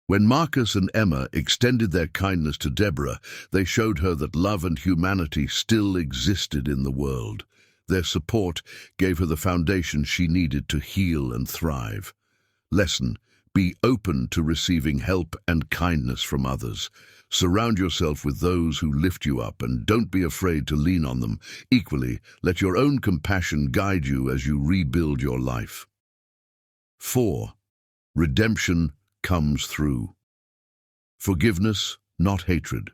When Marcus and Emma extended their kindness to Deborah, they showed her that love and humanity still existed in the world. Their support gave her the foundation she needed to heal and thrive. Lesson: be open to receiving help and kindness from others. Surround yourself with those who lift you up, and don't be afraid to lean on them. Equally, let your own compassion guide you as you rebuild your life. 4. Redemption comes through forgiveness, not hatred.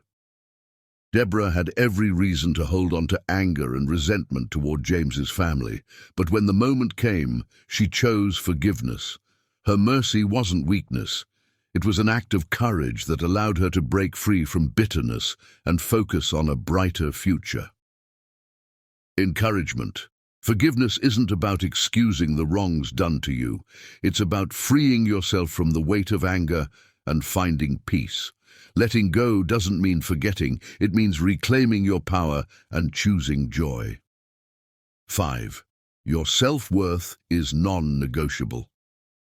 Deborah had every reason to hold on to anger and resentment toward James's family, but when the moment came, she chose forgiveness. Her mercy wasn't weakness. It was an act of courage that allowed her to break free from bitterness and focus on a brighter future. Encouragement. Forgiveness isn't about excusing the wrongs done to you. It's about freeing yourself from the weight of anger and finding peace. Letting go doesn't mean forgetting. It means reclaiming your power and choosing joy. 5. Your self-worth is non-negotiable.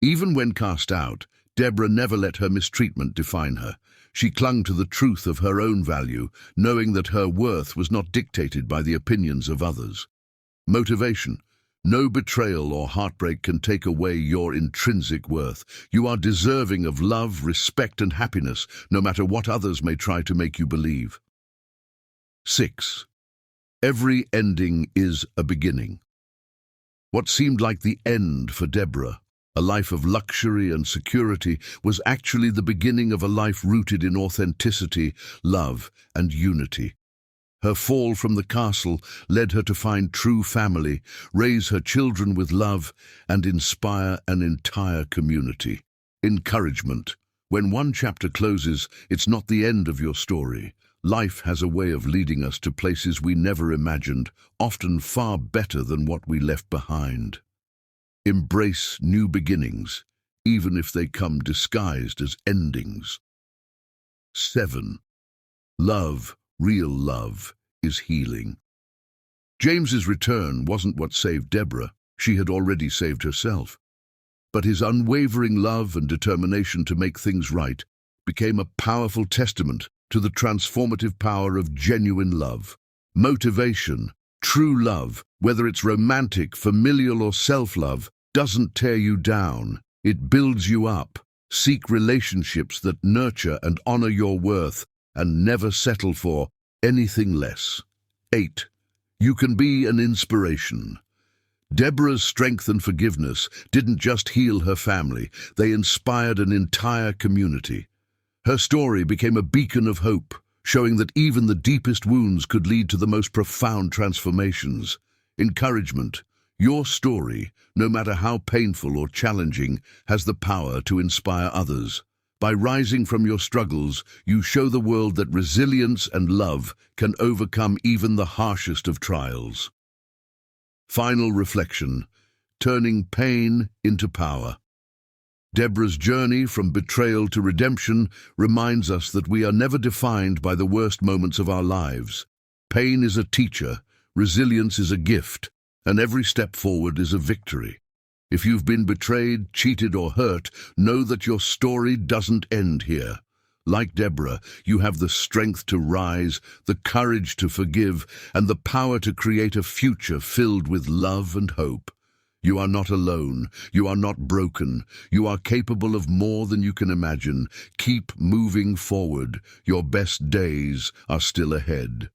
Even when cast out, Deborah never let her mistreatment define her. She clung to the truth of her own value, knowing that her worth was not dictated by the opinions of others. Motivation. No betrayal or heartbreak can take away your intrinsic worth. You are deserving of love, respect, and happiness, no matter what others may try to make you believe. 6. Every ending is a beginning. What seemed like the end for Deborah, a life of luxury and security, was actually the beginning of a life rooted in authenticity, love, and unity. Her fall from the castle led her to find true family, raise her children with love, and inspire an entire community. Encouragement. When one chapter closes, it's not the end of your story. Life has a way of leading us to places we never imagined, often far better than what we left behind. Embrace new beginnings, even if they come disguised as endings. 7. Love, real love, is healing. James's return wasn't what saved Deborah. She had already saved herself. But his unwavering love and determination to make things right became a powerful testament to the transformative power of genuine love. Motivation, true love, whether it's romantic, familial, or self-love, doesn't tear you down. It builds you up. Seek relationships that nurture and honor your worth, and never settle for anything less. 8. You can be an inspiration. Deborah's strength and forgiveness didn't just heal her family, they inspired an entire community. Her story became a beacon of hope, showing that even the deepest wounds could lead to the most profound transformations. Encouragement. Your story, no matter how painful or challenging, has the power to inspire others. By rising from your struggles, you show the world that resilience and love can overcome even the harshest of trials. Final reflection. Turning pain into power. Deborah's journey from betrayal to redemption reminds us that we are never defined by the worst moments of our lives. Pain is a teacher, resilience is a gift, and every step forward is a victory. If you've been betrayed, cheated, or hurt, know that your story doesn't end here. Like Deborah, you have the strength to rise, the courage to forgive, and the power to create a future filled with love and hope. You are not alone. You are not broken. You are capable of more than you can imagine. Keep moving forward. Your best days are still ahead.